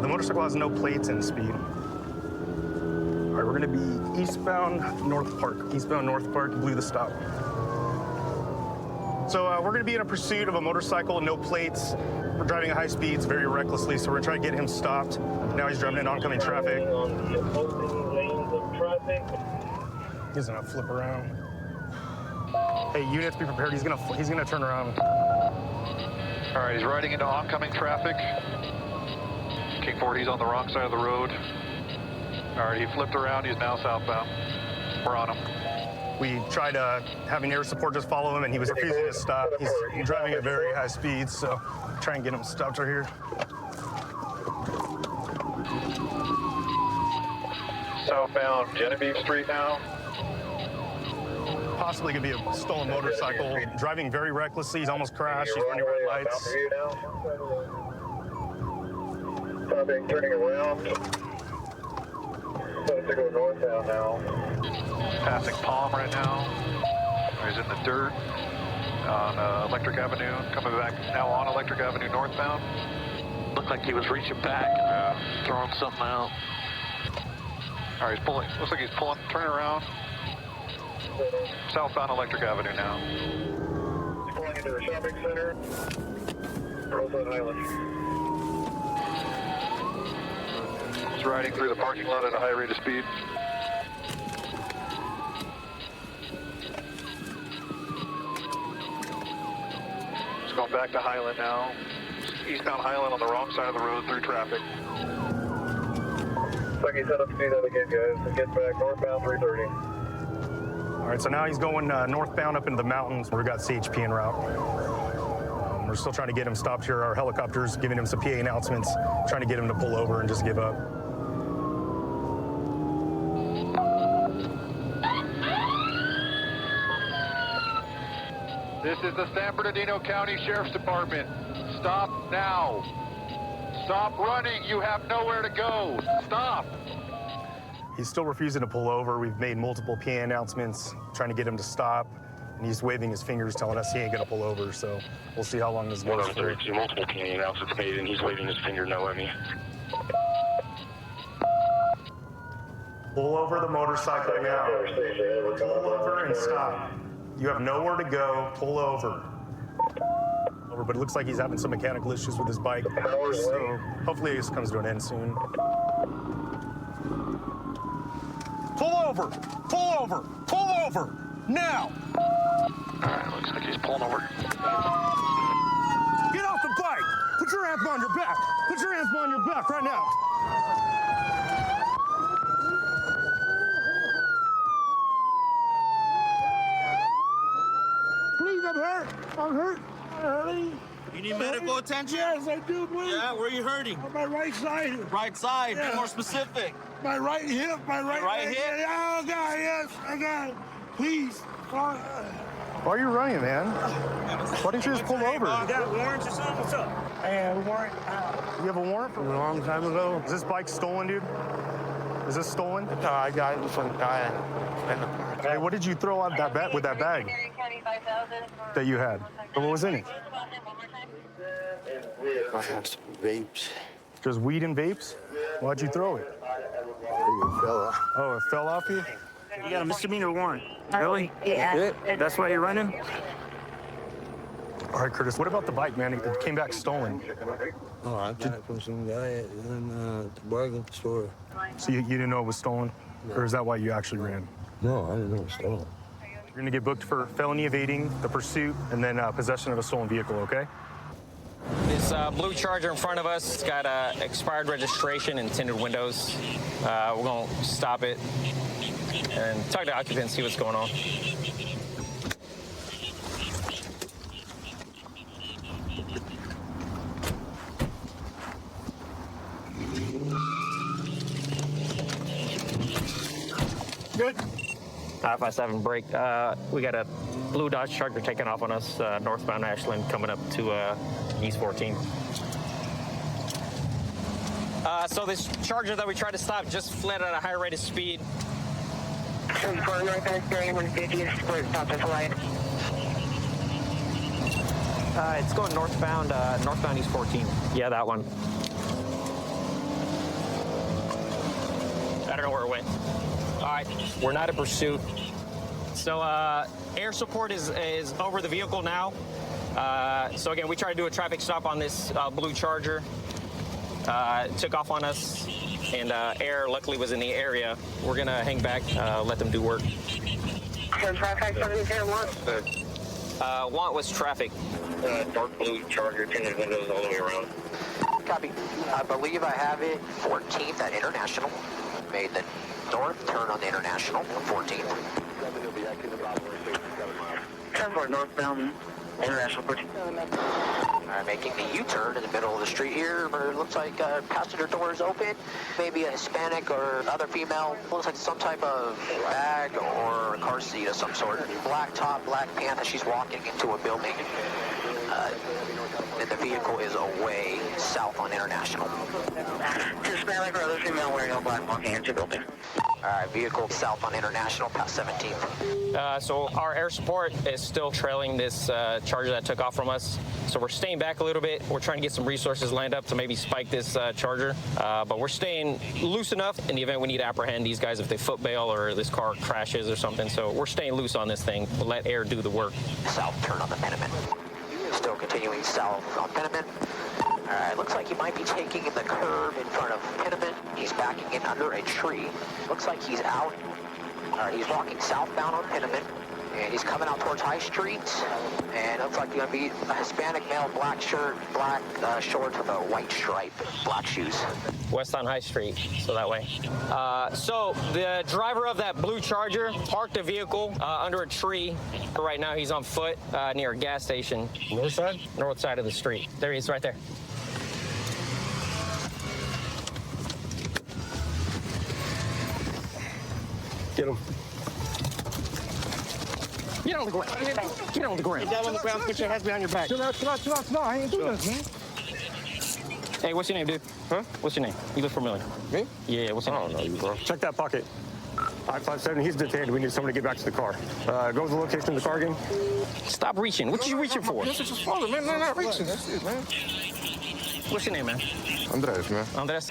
The motorcycle has no plates and speed. All right, we're gonna be eastbound North Park. Eastbound North Park, blue the stop. So we're gonna be in a pursuit of a motorcycle, no plates. We're driving at high speeds, very recklessly, so we're gonna try to get him stopped. Now he's driving in oncoming traffic. He's gonna flip around. Hey, units, be prepared. He's gonna turn around. All right, he's riding into oncoming traffic. King 40, he's on the wrong side of the road. All right, he flipped around. He's now southbound. We're on him. We tried having air support just follow him, and he was refusing to stop. He's driving at very high speeds, so try and get him stopped right here. Southbound Genevieve Street now. possibly could be a stolen motorcycle. Driving very recklessly. He's almost crashed. He's running red lights. Traffic turning around. Going to go northbound now. Passing Palm right now. He's in the dirt on Electric Avenue. Coming back now on Electric Avenue northbound. Looked like he was reaching back and throwing something out. All right, he's pulling. Looks like he's pulling. Turning around. Southbound Electric Avenue now. Pulling into the shopping center. Roseland Highlands. He's riding through the parking lot at a high rate of speed. He's going back to Highland now. Eastbound Highland on the wrong side of the road through traffic. Looks like he's set up to do that again, guys. And get back northbound 330. All right, so now he's going northbound up into the mountains. We've got CHP en route. We're still trying to get him stopped here. Our helicopter's giving him some PA announcements, trying to get him to pull over and just give up. This is the San Bernardino County Sheriff's Department. Stop now. Stop running. You have nowhere to go. Stop. He's still refusing to pull over. We've made multiple PA announcements, trying to get him to stop. And he's waving his fingers, telling us he ain't gonna pull over. So we'll see how long this goes for. 132, multiple PA announcements made, and he's waving his finger no at me. Pull over the motorcycle now. Pull over and stop. You have nowhere to go. Pull over. But it looks like he's having some mechanical issues with his bike. So hopefully this comes to an end soon. Pull over! Pull over! Pull over! Now! All right, looks like he's pulling over. Get off the bike! Put your hands behind your back! Put your hands behind your back right now! Please, I'm hurt! I'm hurt! I'm hurting! You need medical attention? Yes, I do, please. Yeah, where are you hurting? On my right side. Right side, Yeah. be more specific. My right hip, my right leg. hip? Oh, God, yes, I got it. Please. Why are you running, man? Why didn't you just pull over? You got warrants or something? What's up? I have a warrant. You have a warrant from a long time ago? Is this bike stolen, dude? Is this stolen? No, I got it from the guy. Hey, what did you throw out that bag with that bag that you had? What was in it? I had some vapes. Just weed and vapes? Why'd you throw it? It fell off. Oh, it fell off you? You got a misdemeanor warrant. Really? Yeah. That's why you're running? All right, Curtis, what about the bike, man? It came back stolen. Oh, I got it from some guy in the bargain store. So you didn't know it was stolen? No. Or is that why you actually ran? No, I didn't know it was stolen. You're gonna get booked for felony evading, the pursuit, and then possession of a stolen vehicle, okay? This blue Charger in front of us, it's got expired registration and tinted windows. We're gonna stop it and talk to the occupants, see what's going on. Good. 557 break. We got a blue Dodge Charger taking off on us, northbound Ashland, coming up to East 14. So this Charger that we tried to stop just fled at a high rate of speed. It's going northbound, northbound East 14. Yeah, that one. I don't know where it went. All right, we're not in pursuit. So air support is over the vehicle now. So again, we tried to do a traffic stop on this blue Charger. It took off on us, and air luckily was in the area. We're gonna hang back, let them do work. Want was traffic. Dark blue Charger, tinted windows all the way around. Copy. I believe I have it 14th at International. Made the north turn on the International, 14th. Transport northbound International approaching. Alright, making the U-turn in the middle of the street here, where it looks like passenger door is open. Maybe a Hispanic or other female. Looks like some type of bag or a car seat of some sort. Black top, black pants, and she's walking into a building. And the vehicle is away south on International. Hispanic or other female wearing all black walking into building. Alright, vehicle south on International, past 17th. So our air support is still trailing this charger that took off from us. So we're staying back a little bit. We're trying to get some resources lined up to maybe spike this charger. But we're staying loose enough in the event we need to apprehend these guys if they foot bail or this car crashes or something. So we're staying loose on this thing. We'll let air do the work. South turn on the Penniman. Still continuing south on Penniman. Alright, looks like he might be taking the curve in front of Penniman. He's backing in under a tree. Looks like he's out. Alright, he's walking southbound on Penniman. And he's coming out towards High Street. And it looks like he's going to be a Hispanic male, black shirt, black shorts with a white stripe, black shoes. West on High Street, so that way. So the driver of that blue Charger parked the vehicle under a tree. Right now he's on foot near a gas station. North side? North side of the street. There he is, right there. Get him. Get on the ground. Get on the ground. Get down on the ground, put your hands behind your back. Chill out. No, I ain't doing this, man. Hey, what's your name, dude? Huh? What's your name? You look familiar. Me? Yeah, what's your name? I don't know you, bro. Check that pocket. I-57, he's detained. We need somebody to get back to the car. Go to the location of the car again. Stop reaching. What you reaching for? This is just father, man. No, not reaching. That's it, man. What's your name, man? Andres, man. Andres?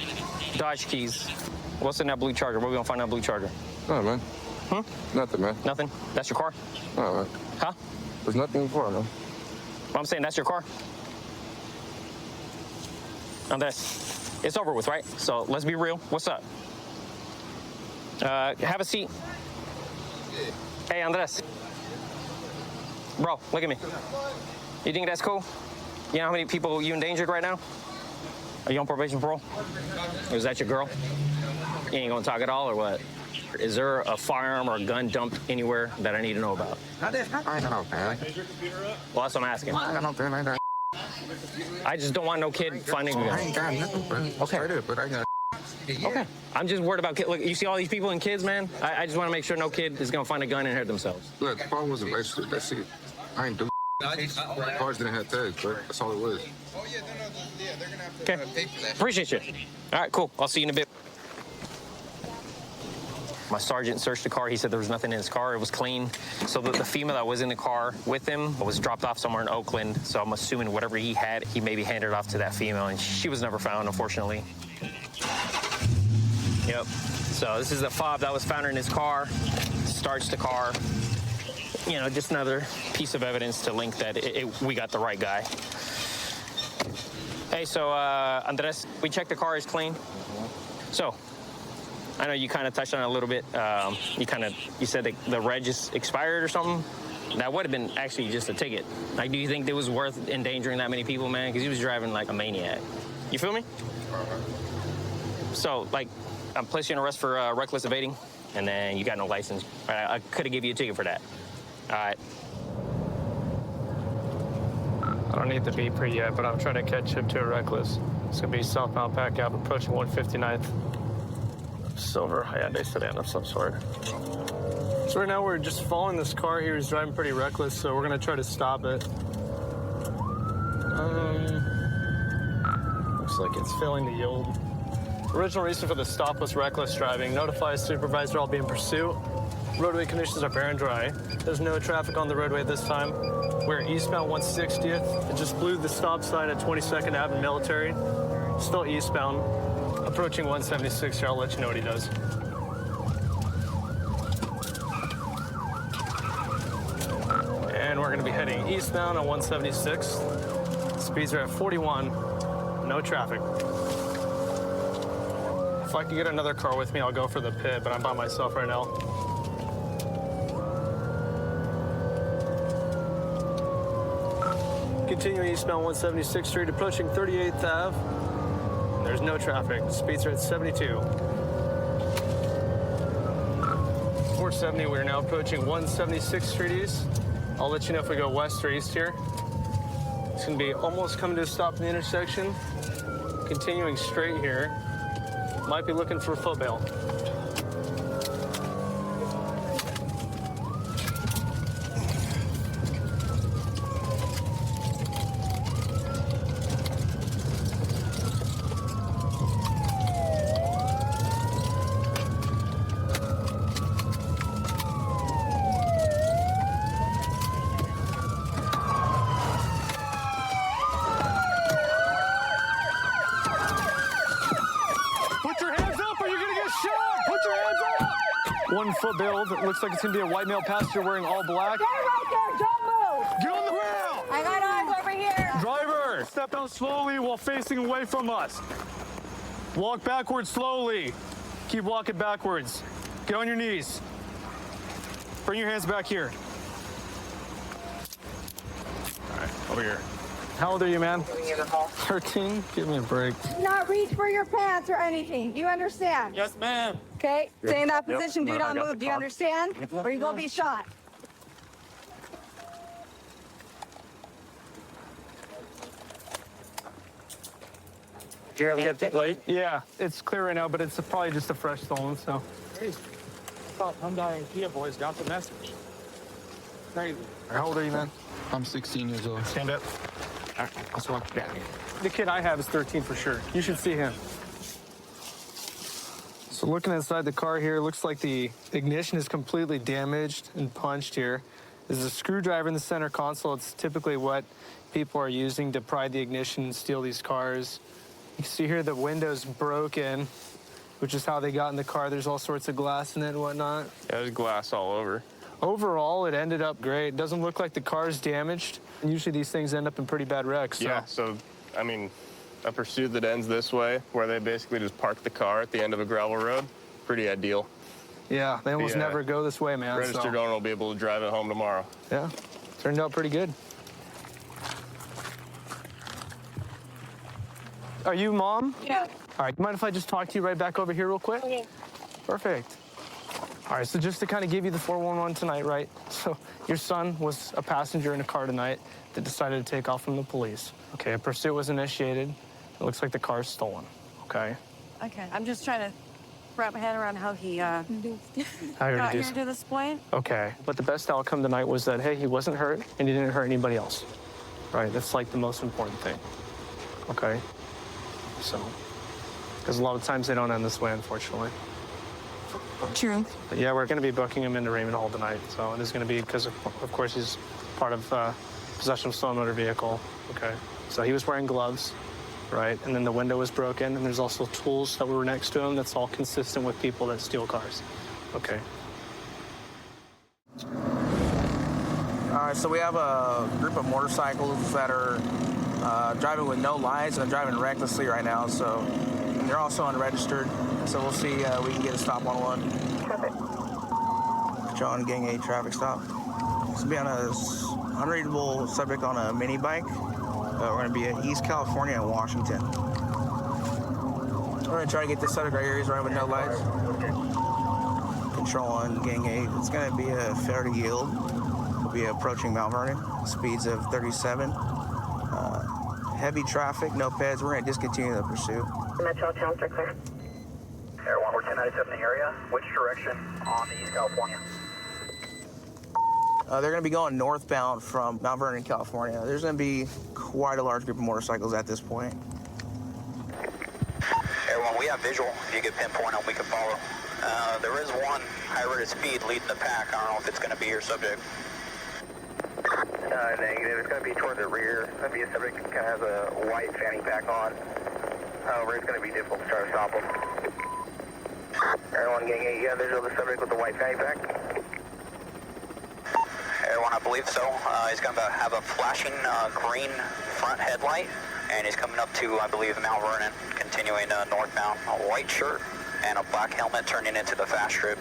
Dodge keys. What's in that blue Charger? Where we gonna find that blue Charger? No, man. Nothing, man. Nothing? That's your car? No, man. Huh? There's nothing for man. Well, I'm saying that's your car? Andres, it's over with, right? So let's be real. What's up? Have a seat. Hey, Andres. Bro, look at me. You think that's cool? You know how many people you endangered right now? Are you on probation parole? Or is that your girl? You ain't gonna talk at all or what? Is there a firearm or a gun dumped anywhere that I need to know about? I ain't got no pen. Well, that's what I'm asking. I ain't got no pen. I ain't got. I just don't want no kid finding a gun. I ain't got nothing, bro. Okay. But I got. Okay. I'm just worried about kids. Look, you see all these people and kids, man? I just want to make sure no kid is going to find a gun and hurt themselves. Look, the car wasn't registered. That's it. I ain't do. Cars didn't have tags, bro. That's all it was. Oh, yeah, they're going to have to pay for that. Appreciate you. All right, cool. I'll see you in a bit. My sergeant searched the car. He said there was nothing in his car. It was clean. So the female that was in the car with him was dropped off somewhere in Oakland. So I'm assuming whatever he had, he maybe handed it off to that female, and she was never found, unfortunately. Yep. So this is the fob that was found in his car. Starts the car. You know, just another piece of evidence to link that we got the right guy. Hey, so Andres, we checked the car is clean. So I know you kind of touched on it a little bit. You said that the reg is expired or something. That would have been actually just a ticket. Like, do you think it was worth endangering that many people, man? Because he was driving like a maniac. You feel me? So, like, I'm placing you on arrest for reckless evading, and then you got no license. I could have given you a ticket for that. All right. I don't need the beeper yet, but I'm trying to catch him to a reckless. It's gonna be southbound Pack Ave approaching 159th. Silver Hyundai sedan of some sort. So right now we're just following this car here. He's driving pretty reckless, so we're gonna try to stop it. Looks like it's failing to yield. Original reason for the stop was reckless driving. Notify supervisor I'll be in pursuit. Roadway conditions are barren dry. There's no traffic on the roadway this time. We're eastbound 160th. It just blew the stop sign at 22nd Ave Military. Still eastbound. Approaching 176 here, I'll let you know what he does. And we're gonna be heading eastbound on 176. Speeds are at 41, no traffic. If I could get another car with me, I'll go for the pit, but I'm by myself right now. Continuing eastbound 176th Street, approaching 38th Ave. There's no traffic. Speeds are at 72. 470, we're now approaching 176th Street East. I'll let you know if we go west or east here. It's gonna be almost coming to a stop in the intersection. Continuing straight here. Might be looking for a foot bail. One foot bail that looks like it's gonna be a white male passenger wearing all black. Stay right there, don't move. Get on the rail! I got eyes over here. Driver, step out slowly while facing away from us. Walk backwards slowly. Keep walking backwards. Get on your knees. Bring your hands back here. All right, over here. How old are you, man? 13? Give me a break. Do not reach for your pants or anything. You understand? Yes, ma'am. Okay? Stay in that Yep. position. Do I not got move. the Do you car. understand? Or you're going to be shot. Yeah, it's clear right now, but it's probably just a fresh stolen, so. Crazy. I thought Hyundai and Kia boys got the message. Crazy. How old are you, man? I'm 16 years old. Stand up. All right, let's walk down. The kid I have is 13 for sure. You should see him. So looking inside the car here, looks like the ignition is completely damaged and punched here. There's a screwdriver in the center console. It's typically what people are using to pry the ignition and steal these cars. You can see here the window's broken, which is how they got in the car. There's all sorts of glass in it and whatnot. Yeah, there's glass all over. Overall, it ended up great. It doesn't look like the car's damaged. Usually these things end up in pretty bad wrecks. So. Yeah, so, I mean, a pursuit that ends this way, where they basically just park the car at the end of a gravel road, pretty ideal. Yeah, they almost never go this way, man. Registered owner will be able to drive it home tomorrow. Yeah, turned out pretty good. Are you mom? Yeah. All right, you mind if I just talk to you right back over here real quick? Okay. Perfect. All right, so just to kind of give you the 411 tonight, right? So your son was a passenger in a car tonight that decided to take off from the police. Okay, a pursuit was initiated. It looks like the car's stolen, okay? Okay, I'm just trying to wrap my head around how he How got here to this point. Okay, but the best outcome tonight was that, hey, he wasn't hurt and he didn't hurt anybody else, right? That's like the most important thing, okay? So, because a lot of times they don't end this way, unfortunately. True. But yeah, we're going to be booking him into Raymond Hall tonight. So it is going to be because, of course, he's part of possession of stolen motor vehicle. Okay. So he was wearing gloves, right? And then the window was broken. And there's also tools that were next to him. That's all consistent with people that steal cars. Okay. All right, so we have a group of motorcycles that are driving with no lights and driving recklessly right now. So and they're also unregistered. So we'll see we can get a stop on one. John Gang 8 traffic stop. This will be on a unreadable subject on a mini bike. We're going to be in East California and Washington. We're going to try to get this subject right here. He's running with no lights. Control on Gang 8. It's going to be a fair to yield. We'll be approaching Mount Vernon. Speeds of 37. Heavy traffic, no peds. We're going to discontinue the pursuit. Metro Town, clear. Air 1, we're 1097 in the area. Which direction on the East California? They're going to be going northbound from Mount Vernon, California. There's going to be quite a large group of motorcycles at this point. Air 1, we have visual. If you could pinpoint them, we can follow. There is one high rate of speed leading the pack. I don't know if it's going to be your subject. Negative. It's going to be toward the rear. It's going to be a subject that kind of has a white fanny pack on. However, it's going to be difficult to try to stop him. Air 1, Gang 8, you have visual of the subject with the white fanny pack? Air 1, I believe so. He's going to have a flashing green front headlight, and he's coming up to, I believe, Mount Vernon, continuing northbound. A white shirt and a black helmet turning into the fast strip.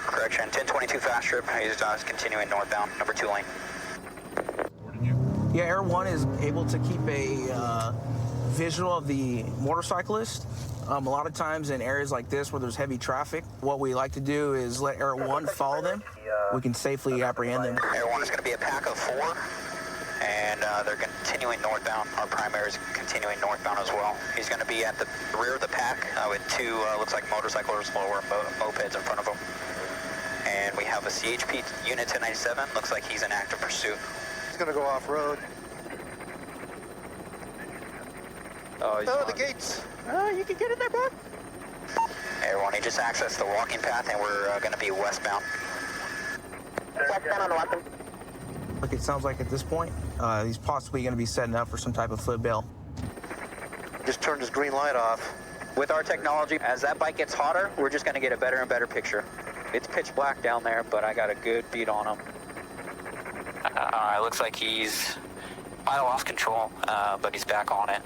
Correction, 1022 fast strip. He's continuing northbound, number 2 lane. Yeah, Air 1 is able to keep a visual of the motorcyclist. A lot of times in areas like this where there's heavy traffic, what we like to do is let Air 1 follow them. We can safely apprehend them. Air 1 is going to be a pack of 4, and they're continuing northbound. Our primary is continuing northbound as well. He's going to be at the rear of the pack with 2, looks like motorcycles or mopeds in front of him. And we have a CHP unit 1097. Looks like he's in active pursuit. He's going to go off-road. Oh, the gates. You can get in there, bud. Everyone, he just accessed the walking path, and we're going to be westbound. Westbound on the weapon. Look, it sounds like at this point, he's possibly going to be setting up for some type of foot bail. Just turned his green light off. With our technology, as that bike gets hotter, we're just going to get a better and better picture. It's pitch black down there, but I got a good beat on him. It looks like he's a little off control, but he's back on it.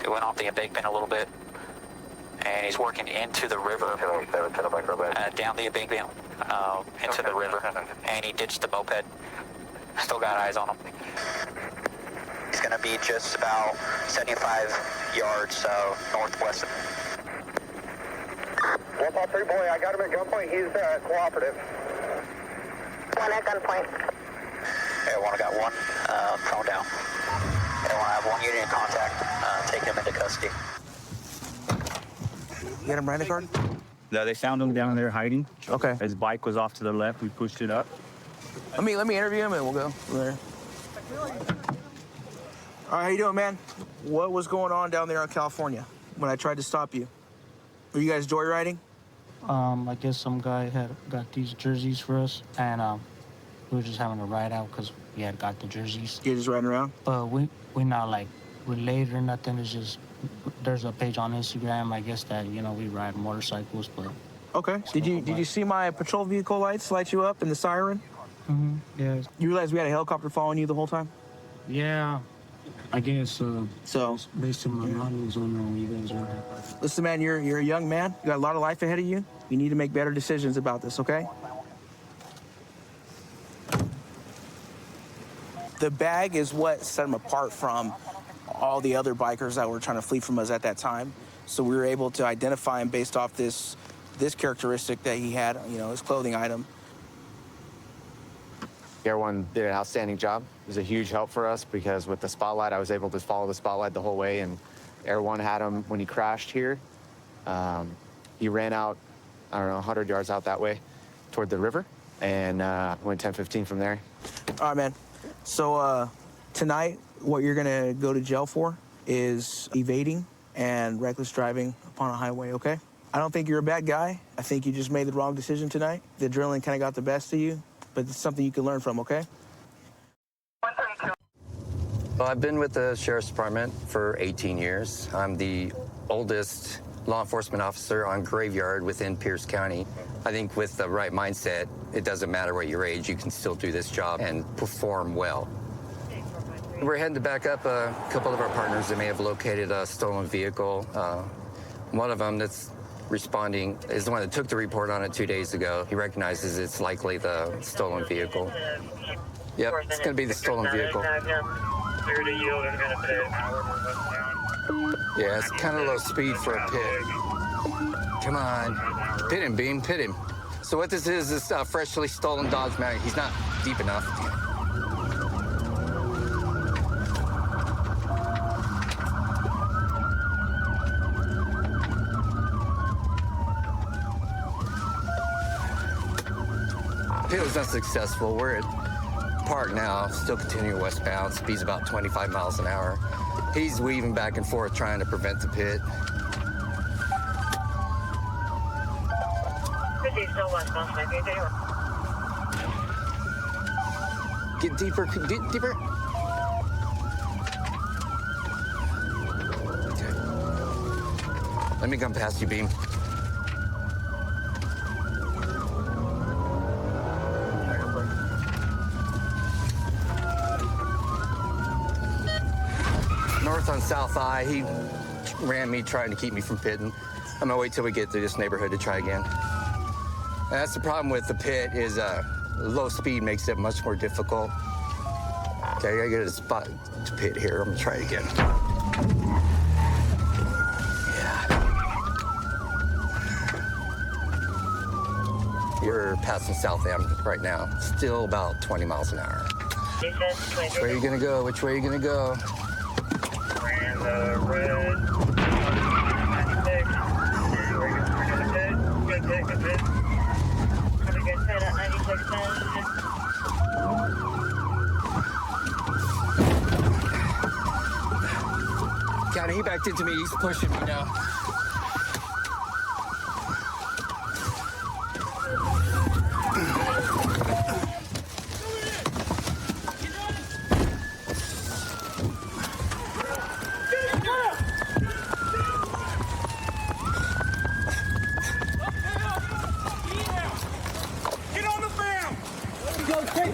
He went off the embankment a little bit, and he's working into the river, down the embankment, into the river, and he ditched the moped. Still got eyes on him. He's going to be just about 75 yards northwest. 153 boy, I got him at gunpoint. He's cooperative. 1 at gunpoint. Everyone, I got 1 prone down. Everyone, I have 1 unit in contact. Take him into custody. You got him Brandon card? No, they found him down there hiding. Okay. His bike was off to the left. We pushed it up. Let me interview him and we'll go from there. All right, how you doing, man? What was going on down there in California when I tried to stop you? Were you guys joyriding? I guess some guy had got these jerseys for us, and we were just having a ride out because we had got the jerseys. You're just riding around? But we're not like related or nothing. It's just there's a page on Instagram, I guess, that we ride motorcycles. But okay. Did you see my patrol vehicle lights light you up and the siren? Mm-hmm. Yeah. You realize we had a helicopter following you the whole time? Yeah. I guess. So based on my knowledge on you guys are. Listen, man, you're a young man. You got a lot of life ahead of you. You need to make better decisions about this, okay? The bag is what set him apart from all the other bikers that were trying to flee from us at that time. So we were able to identify him based off this characteristic that he had, his clothing item. Air 1 did an outstanding job. It was a huge help for us because with the spotlight, I was able to follow the spotlight the whole way, and Air 1 had him when he crashed here. He ran out, 100 yards out that way toward the river, and went 10-15 from there. All right, man. So tonight, what you're gonna go to jail for is evading and reckless driving upon a highway, okay? I don't think you're a bad guy. I think you just made the wrong decision tonight. The adrenaline kind of got the best of you, but it's something you can learn from, okay? Well, I've been with the Sheriff's Department for 18 years. I'm the oldest law enforcement officer on Graveyard within Pierce County. I think with the right mindset, it doesn't matter what your age, you can still do this job and perform well. We're heading to back up a couple of our partners that may have located a stolen vehicle. One of them that's responding is the one that took the report on it 2 days ago. He recognizes it's likely the stolen vehicle. Yep, it's going to be the stolen vehicle. Yeah, it's kind of low speed for a pit. Come on. Pit him, Beam, pit him. So what this is freshly stolen Dodge Mag. He's not deep enough. Pit was unsuccessful. We're at park now, still continuing westbound. Speed's about 25 miles an hour. He's weaving back and forth trying to prevent the pit. Get deeper, deeper. Okay. Let me come past you, Beam. North on South I, he ran me trying to keep me from pitting. I'm gonna wait till we get through this neighborhood to try again. And that's the problem with the pit is low speed makes it much more difficult. Okay, I gotta get a spot to pit here. I'm gonna try it again. Yeah. We're passing South End right now. Still about 20 miles an hour. Which way are you gonna go? Which way are you gonna go? And red. 96. Good pit. Have a good pit at 96. County, he backed into me. He's pushing me now.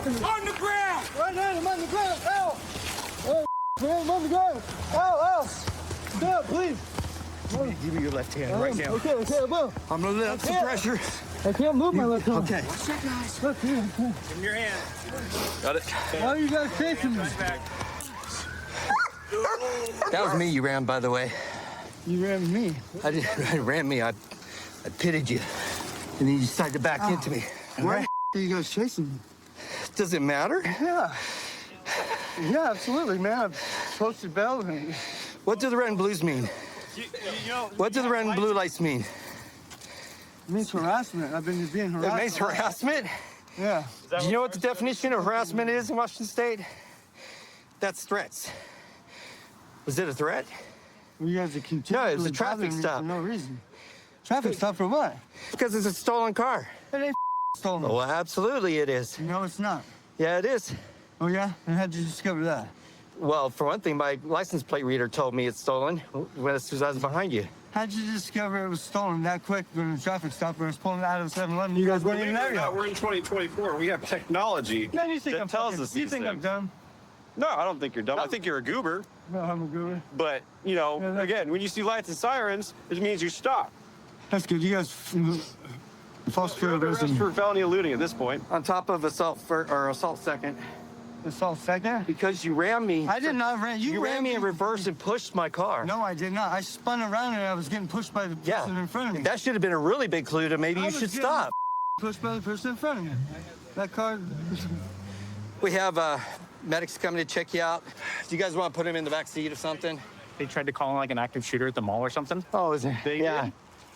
On the ground! Right now, I'm on the ground. Ow! Oh, man, I'm on the ground. Ow! Stop, please. Give me your left hand right now. Okay, I will. I'm gonna let out some pressure. I can't move my left hand. Okay. What's up, guys? Look here. Give me your hand. Got it. Why are you guys chasing me? That was me you ran, by the way. You ran me? I ran me. I pitted you. And then you decided to back into me. Why are you guys chasing me? Does it matter? Yeah. Yeah, absolutely, man. I've posted bail. What do the red and blues mean? What do the red and blue lights mean? It means harassment. I've been being harassed. It means harassment? Yeah. Do you know what the definition of harassment is in Washington State? That's threats. Was it a threat? You guys are continuing. No, it was a traffic stop. For no reason. Traffic stop for what? Because it's a stolen car. It ain't stolen. Oh, absolutely it is. No, it's not. Yeah, it is. Oh, yeah? And how'd you discover that? Well, for one thing, my license plate reader told me it's stolen as soon as I was behind you. How'd you discover it was stolen that quick during the traffic stop when I was pulling out of 7-Eleven? You guys weren't even there yet. We're in 2024. We have technology Man, you think that tells us You these think I'm things. dumb? No, I don't think you're dumb. I think you're a goober. No, I'm a goober. But, you know, again, when you see lights and sirens, it means you stop. That's good. You guys false You're under arrest for felony eluding at this point. On top of assault second. Assault second? Because you ran me. I did not ran. You ran me in reverse and pushed my car. No, I did not. I spun around and I was getting pushed by the person in front of me. That should have been a really big clue to maybe you should stop. Pushed by the person in front of me. That car. We have medics coming to check you out. Do you guys want to put him in the back seat or something? They tried to call him like an active shooter at the mall or something. Oh, is it? Yeah.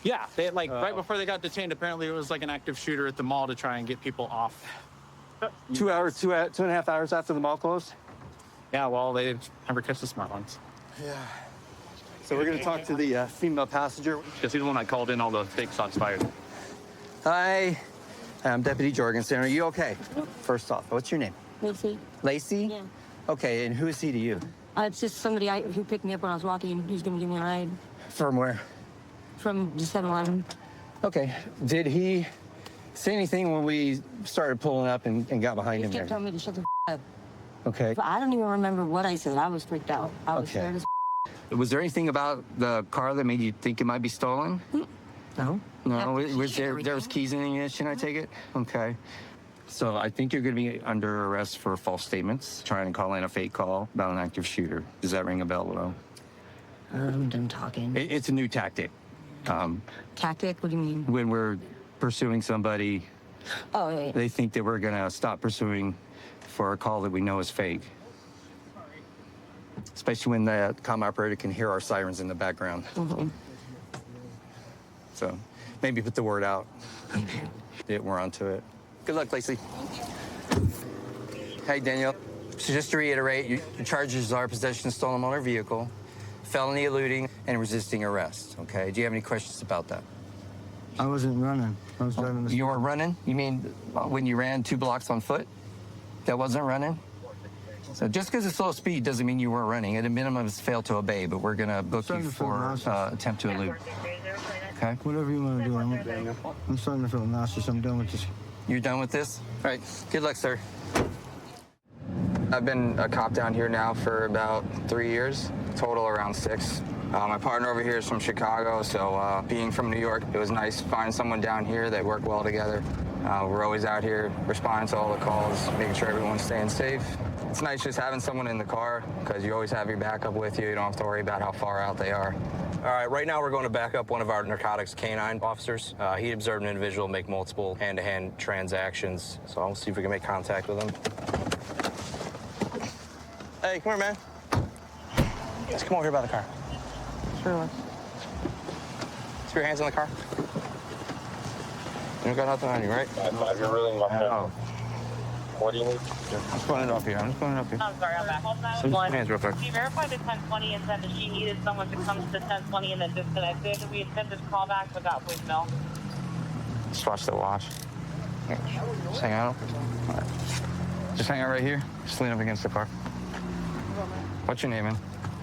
Yeah, they like right before they got detained. Apparently, it was like an active shooter at the mall to try and get people off. 2 hours, 2.5 hours after the mall closed. Yeah, well, they never catch the smart ones. Yeah. So we're gonna talk to the female passenger. Because he's the one that called in all the fake shots fired. Hi, I'm Deputy Jorgensen. Are you okay? First off, what's your name? Lacey. Lacey? Yeah. Okay, and who is he to you? It's just somebody who picked me up when I was walking. Who's going to give me a ride From where? from the 7-Eleven. Okay. Did he say anything when we started pulling up and got behind He him kept there? telling me to shut the up. Okay. But I don't even remember what I said. I was freaked out. I was Okay. scared as Was there anything about the car that made you think it might be stolen? No. No. Was there was keys in the ignition, I take it? Okay. So I think you're going to be under arrest for false statements, trying to call in a fake call about an active shooter. Does that ring a bell at all? I'm done talking. It's a new tactic. Tactic? What do you mean? When we're pursuing somebody, Oh, yeah. they think that we're going to stop pursuing for a call that we know is fake. Especially when the comm operator can hear our sirens in the background. Mm-hmm. So maybe put the word out. Yeah, we're onto it. Good luck, Lacey. Hey, Daniel. So just to reiterate, your charges are possession of stolen motor vehicle, felony eluding, and resisting arrest, okay? Do you have any questions about that? I wasn't running. I was driving this. You were running? You mean when you ran 2 blocks on foot? That wasn't running? So just because it's slow speed doesn't mean you weren't running. At a minimum, it's failed to obey, but we're going to book you for attempt to elude. Okay? Whatever you want to do. I'm starting to feel nauseous. I'm done with this. You're done with this? All right. Good luck, sir. I've been a cop down here now for about 3 years, total around 6. My partner over here is from Chicago, so being from New York, it was nice to find someone down here that work well together. We're always out here responding to all the calls, making sure everyone's staying safe. It's nice just having someone in the car because you always have your backup with you. You don't have to worry about how far out they are. All right, right now we're going to back up one of our narcotics canine officers. He observed an individual make multiple hand-to-hand transactions, so I'll see if we can make contact with him. Hey, come here, man. Let's come over here by the car. Sure. Put your hands on the car. You don't got nothing on you, right? You're really my No. What do you need? I'm just pulling it up here. I'm just pulling it up here. I'm sorry, I'm back. Some hands real quick. She verified the 1020 and said that she needed someone to come to the 1020 and then disconnected. We had sent this call back without voicemail. Just watch the watch. Just hang out. All right. Just hang out right here. Just lean up against the car. What's your name, man?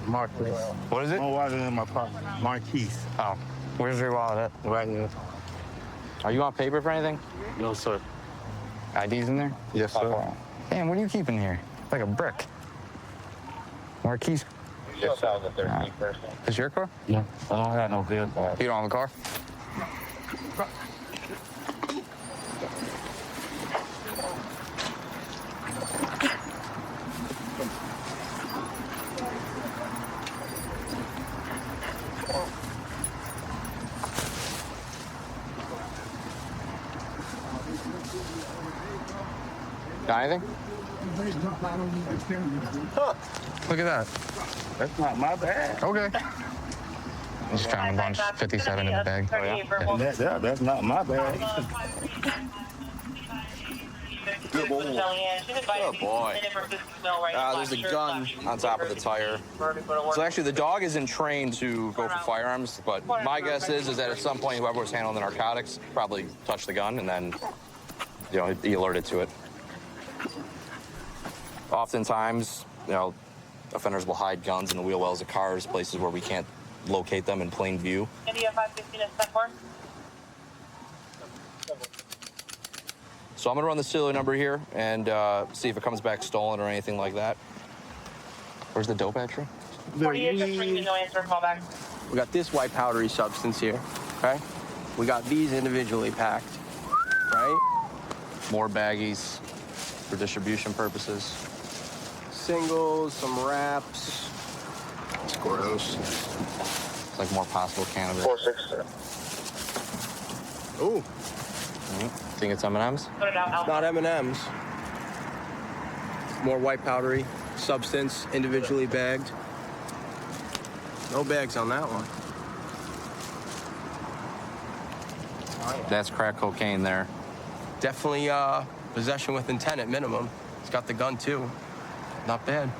Marquis. What is it? My wallet in my pocket. Marquise. Oh. Where's your wallet at? Right here. Are you on paper for anything? No, sir. ID's in there? Yes, sir. Damn, what are you keeping here? Like a brick. Marquise. Just out the 13 person. Is your car? Yeah. I don't have no vehicle. You don't have a car? Got anything? Look at that. That's not my bag. Okay. I'm just trying to bunch 57 in the bag. Oh, yeah? That's not my bag. Good boy. Good boy. There's a gun on top of the tire. So actually, the dog isn't trained to go for firearms, but my guess is that at some point, whoever was handling the narcotics probably touched the gun and then, he alerted to it. Oftentimes, offenders will hide guns in the wheel wells of cars, places where we can't locate them in plain view. India 515 is 10-4. So I'm gonna run the serial number here and see if it comes back stolen or anything like that. Where's the dope actually? 48 just ringing, no answer, call back. We got this white powdery substance here, okay? We got these individually packed, right? More baggies for distribution purposes. Singles, some wraps. It's gross. It's like more possible cannabis. 46. Ooh. Think it's M&Ms? Put it out. Not M&Ms. More white powdery substance, individually bagged. No bags on that one. That's crack cocaine there. Definitely possession with intent at minimum. He's got the gun too. Not bad.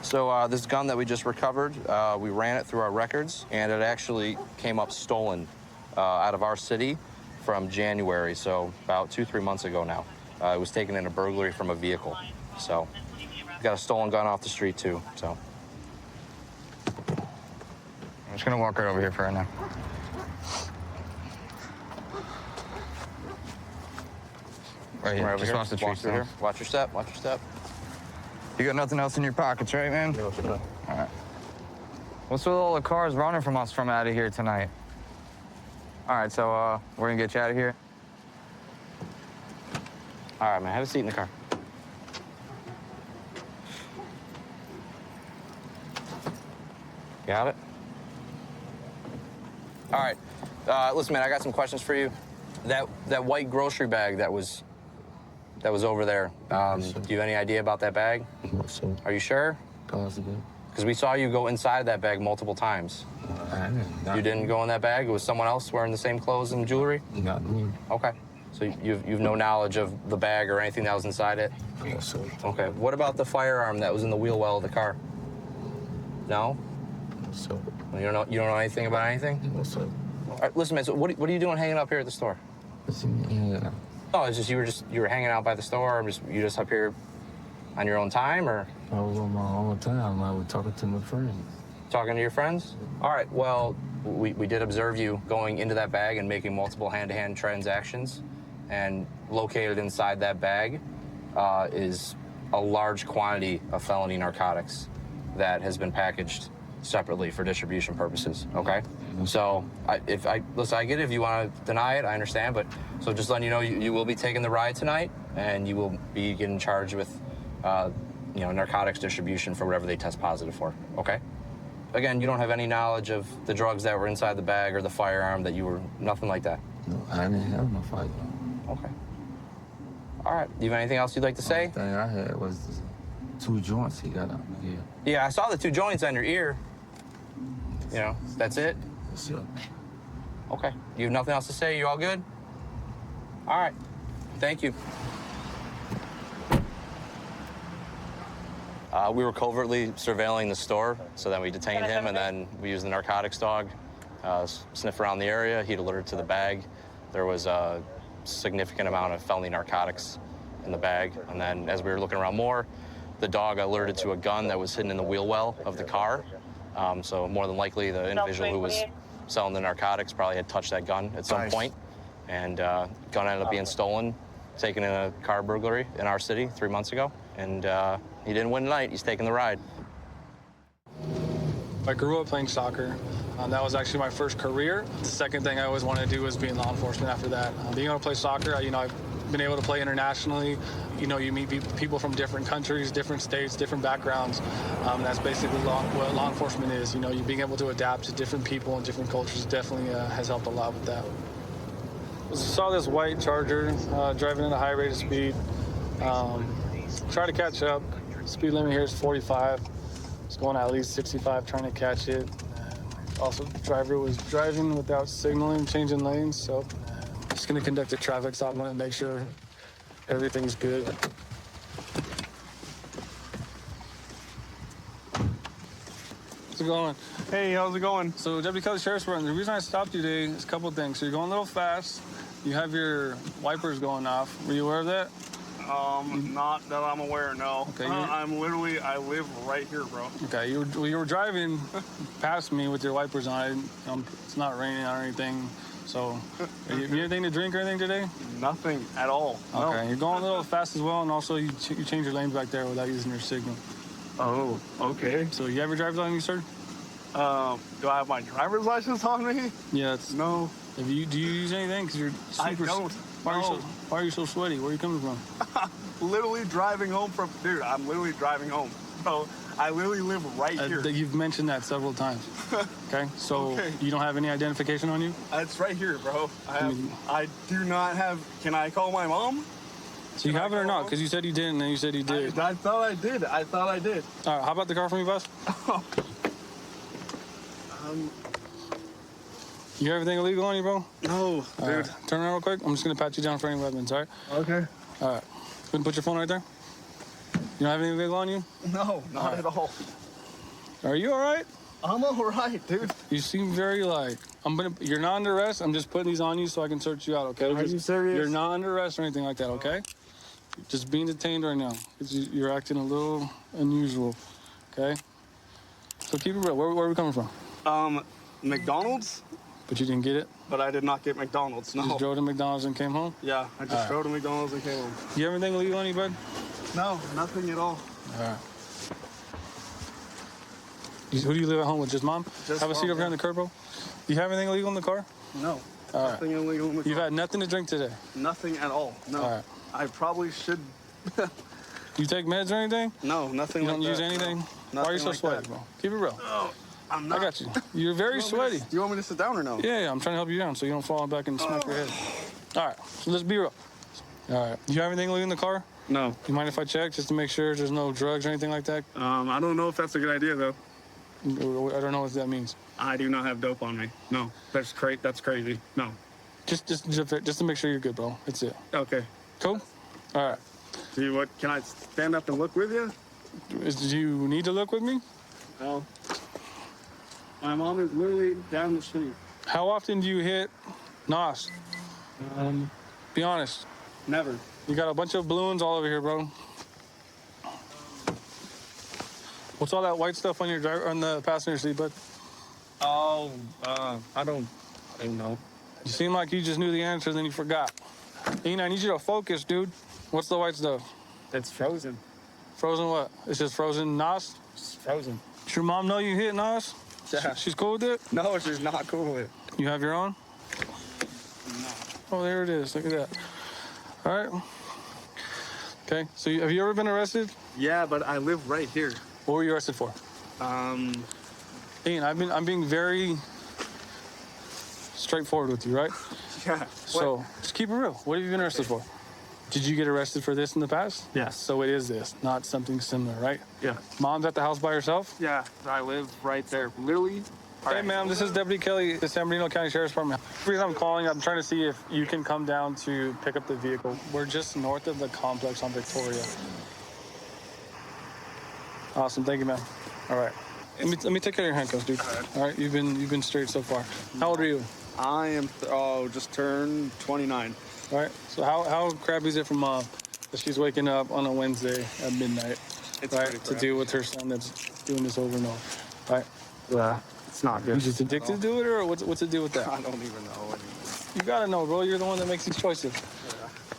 So this gun that we just recovered, we ran it through our records, and it actually came up stolen out of our city from January, so about 2-3 months ago now. It was taken in a burglary from a vehicle. So got a stolen gun off the street too, so. I'm just gonna walk right over here for right now. Right here, just watch the tree here. Watch your step, watch your step. You got nothing else in your pockets, right, man? No, sir. All right. What's with all the cars running from us from out of here tonight? All right, so we're gonna get you out of here. All right, man, have a seat in the car. Got it? All right, listen, man, I got some questions for you. That white grocery bag that was over there, do you have any idea about that bag? Are you sure? Possible. Because we saw you go inside that bag multiple times. You didn't go in that bag? It was someone else wearing the same clothes and jewelry? Not me. Okay. So you've no knowledge of the bag or anything that was inside it? Yes, sir. Okay. What about the firearm that was in the wheel well of the car? No? So. You don't know anything about anything? No, sir. All right, listen, man. So what are you doing hanging up here at the store? Yeah. Oh, it's just you were hanging out by the store, or you just up here on your own time, or? I was on my own time. I was talking to my friends. Talking to your friends? All right. Well, we did observe you going into that bag and making multiple hand-to-hand transactions, and located inside that bag is a large quantity of felony narcotics that has been packaged separately for distribution purposes, okay? So, listen, I get it. If you want to deny it, I understand, but so just letting you know, you will be taking the ride tonight, and you will be getting charged with narcotics distribution for whatever they test positive for, okay? Again, you don't have any knowledge of the drugs that were inside the bag or the firearm that you were, nothing like that? No, I didn't have no firearm. Okay. All right, do you have anything else you'd like to say? The thing I had was 2 joints he got on my ear. Yeah, I saw the 2 joints on your ear. That's it? That's it. Okay, you have nothing else to say? You all good? All right, thank you. We were covertly surveilling the store, so then we detained him, and then we used the narcotics dog, sniff around the area. He'd alerted to the bag. There was a significant amount of felony narcotics in the bag, and then as we were looking around more, the dog alerted to a gun that was hidden in the wheel well of the car. So more than likely, the individual who was selling the narcotics probably had touched that gun at some point, and gun ended up being stolen, taken in a car burglary in our city 3 months ago, and he didn't win tonight. He's taking the ride. I grew up playing soccer. That was actually my first career. The second thing I always wanted to do was be in law enforcement after that. Being able to play soccer, I've been able to play internationally. You meet people from different countries, different states, different backgrounds. That's basically what law enforcement is. You being able to adapt to different people and different cultures definitely has helped a lot with that. I saw this white Charger driving at a high rate of speed. Try to catch up. Speed limit here is 45. It's going at least 65 trying to catch it. Also, the driver was driving without signaling, changing lanes, so just going to conduct a traffic stop and make sure everything's good. How's it going? Hey, how's it going? So, Deputy Kelly Sheriff's Department, the reason I stopped you today is a couple of things. So, you're going a little fast. You have your wipers going off. Were you aware of that? Not that I'm aware, no. Okay, I live right here, bro. Okay, you were driving past me with your wipers on. It's not raining or anything. So, you have anything to drink or anything today? Nothing at all. Okay, No. you're going a little fast as well, and also you change your lanes back there without using your signal. Oh, okay. So, you have your driver's license, sir? Do I have my driver's license on me? Yeah. No. Do you use anything? Because you're super... I don't. Why are you so sweaty? Where are you coming from? Literally driving home from... Dude, I'm literally driving home. So, I literally live right here. You've mentioned that several times. Okay? So, you don't have any identification on you? It's right here, bro. I do not have... Can I call my mom? So you have it or not? Because you said you didn't, and then you said you did. I thought I did. I thought I did. All right, how about the car for me, boss? You have everything illegal on you, bro? No, dude. Right. Turn around real quick. I'm just going to pat you down for any weapons, all right? Okay. All right. Go ahead and put your phone right there. You don't have anything illegal on you? No, not at all. Are you all right? I'm all right, dude. You seem very you're not under arrest. I'm just putting these on you so I can search you out, okay? Are you serious? You're not under arrest or anything like that, okay? You're just being detained right now. You're acting a little unusual, okay? So keep it real. Where are we coming from? McDonald's? But you didn't get it? But I did not get McDonald's, no. You just drove to McDonald's and came home? Yeah, I just drove to McDonald's and came home. You have anything illegal on you, bud? No, nothing at all. All right. Who do you live at home with? Just mom? Just have a seat mom, over here in the curb, bro. Do you have anything illegal in the car? No. All Nothing illegal in the car. You've had nothing to drink today? Nothing at all. No. All right. I probably should. You take meds or anything? No, nothing you like that. You don't use anything? No. Why are you so like sweaty, that. bro? Keep it real. Oh, I'm not. I got you. You're very sweaty. You want me to sit down or no? Yeah, I'm trying to help you down so you don't fall back and smack your head. All right, so let's be real. All right, do you have anything illegal in the car? No. You mind if I check just to make sure there's no drugs or anything like that? I don't know if that's a good idea, though. I don't know what that means. I do not have dope on me. No, that's crazy. No. Just to make sure you're good, bro. That's it. Okay. Cool? All right. See what? Can I stand up and look with you? Do you need to look with me? No. My mom is literally down the street. How often do you hit NOS? Be honest. Never. You got a bunch of balloons all over here, bro. What's all that white stuff on your on the passenger seat, bud? Oh, I don't know. You seem like you just knew the answer, then you forgot. Ina, I need you to focus, dude. What's the white stuff? It's frozen. Frozen what? It's just frozen NOS? It's frozen. Does your mom know you hit NOS? Yeah. She's cool with it? No, she's not cool with it. You have your own? No. Oh, there it is. Look at that. All right. Okay. So have you ever been arrested? Yeah, but I live right here. What were you arrested for? Ian, I'm being very straightforward with you, right? Yeah. So just keep it real. What have you been arrested for? Did you get arrested for this in the past? Yes. So it is this, not something similar, right? Yeah. Mom's at the house by herself? Yeah, I live right there. Literally. Hey, ma'am, this is Deputy Kelly, the San Bernardino County Sheriff's Department. The reason I'm calling, I'm trying to see if you can come down to pick up the vehicle. We're just north of the complex on Victoria. Awesome, thank you, ma'am. All right. Let me take care of your handcuffs, dude. All right, you've been straight so far. How old are you? I am, just turned 29. All right, so how crappy is it for Mom that she's waking up on a Wednesday at midnight, It's right, pretty to crappy. deal with her son that's doing this over and over, right? Yeah, it's not good. You just addicted to it, or what's the deal with that? I don't even know anymore. You gotta know, bro. You're the one that makes these choices.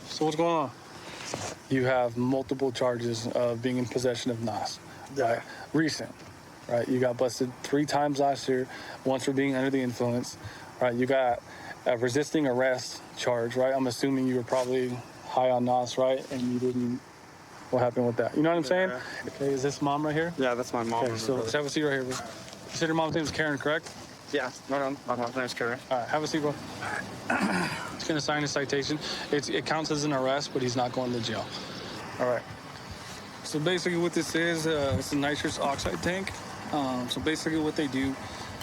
So what's going on? You have multiple charges of being in possession of NOS. Right? Recent. Right? You got busted 3 times last year, once for being under the influence. Right? You got a resisting arrest charge, right? I'm assuming you were probably high on NOS, right? And you didn't. What happened with that? You know what I'm saying? Okay, is this Mom right here? Yeah, that's my mom. Okay, so let's have a seat right here, bro. You said your mom's name is Karen, correct? Yeah, no, my mom's name is Karen. All right, have a seat, bro. He's gonna sign a citation. It counts as an arrest, but he's not going to jail. All right. So basically what this is, it's a nitrous oxide tank. So basically what they do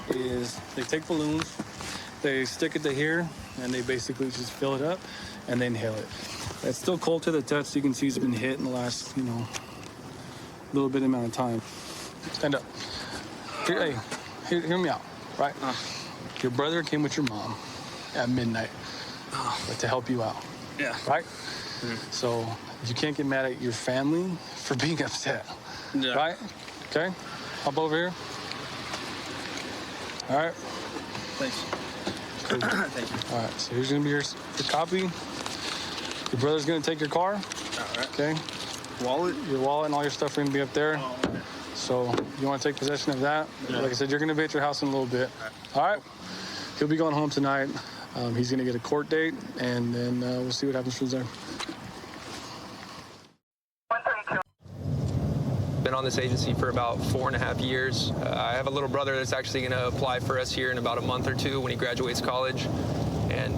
is they take balloons, they stick it to here, and they basically just fill it up and they inhale it. It's still cold to the touch. You can see it's been hit in the last, little bit amount of time. Stand up. Hey, hear me out, right? Your brother came with your mom at midnight to help you out. Yeah. Right? So you can't get mad at your family for being upset. Yeah. Right? Okay? Hop over here. All right. Thanks. Cool. Thank you. All right, so here's gonna be your copy. Your brother's gonna take your car. All right. Okay? Wallet? Your wallet and all your stuff are gonna be up there. So you wanna take possession of that? Yeah. Like I said, you're gonna be at your house in a little bit. All right? He'll be going home tonight. He's gonna get a court date, and then we'll see what happens from there. Been on this agency for about 4.5 years. I have a little brother that's actually going to apply for us here in about a month or two when he graduates college. And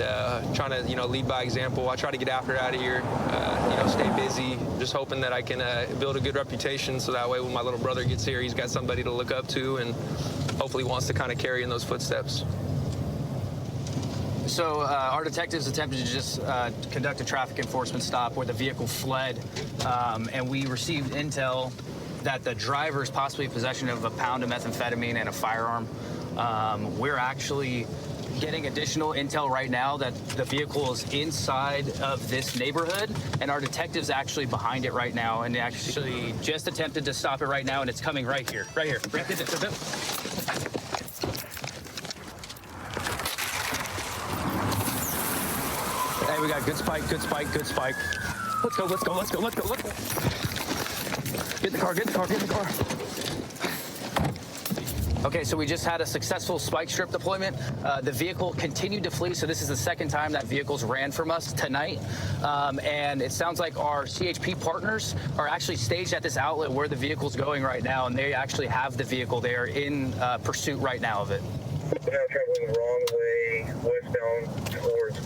trying to, lead by example. I try to get after it out of here, stay busy, just hoping that I can build a good reputation so that way when my little brother gets here, he's got somebody to look up to and hopefully wants to kind of carry in those footsteps. So our detectives attempted to just conduct a traffic enforcement stop where the vehicle fled, and we received intel that the driver is possibly in possession of a pound of methamphetamine and a firearm. We're actually getting additional intel right now that the vehicle is inside of this neighborhood, and our detective's actually behind it right now, and actually just attempted to stop it right now, and it's coming right here. Hey, we got good spike. Let's go. Get in the car. Okay, so we just had a successful spike strip deployment. The vehicle continued to flee, so this is the second time that vehicles ran from us tonight. And it sounds like our CHP partners are actually staged at this outlet where the vehicle's going right now, and they actually have the vehicle. They are in pursuit right now of it. We're now traveling the wrong way, westbound towards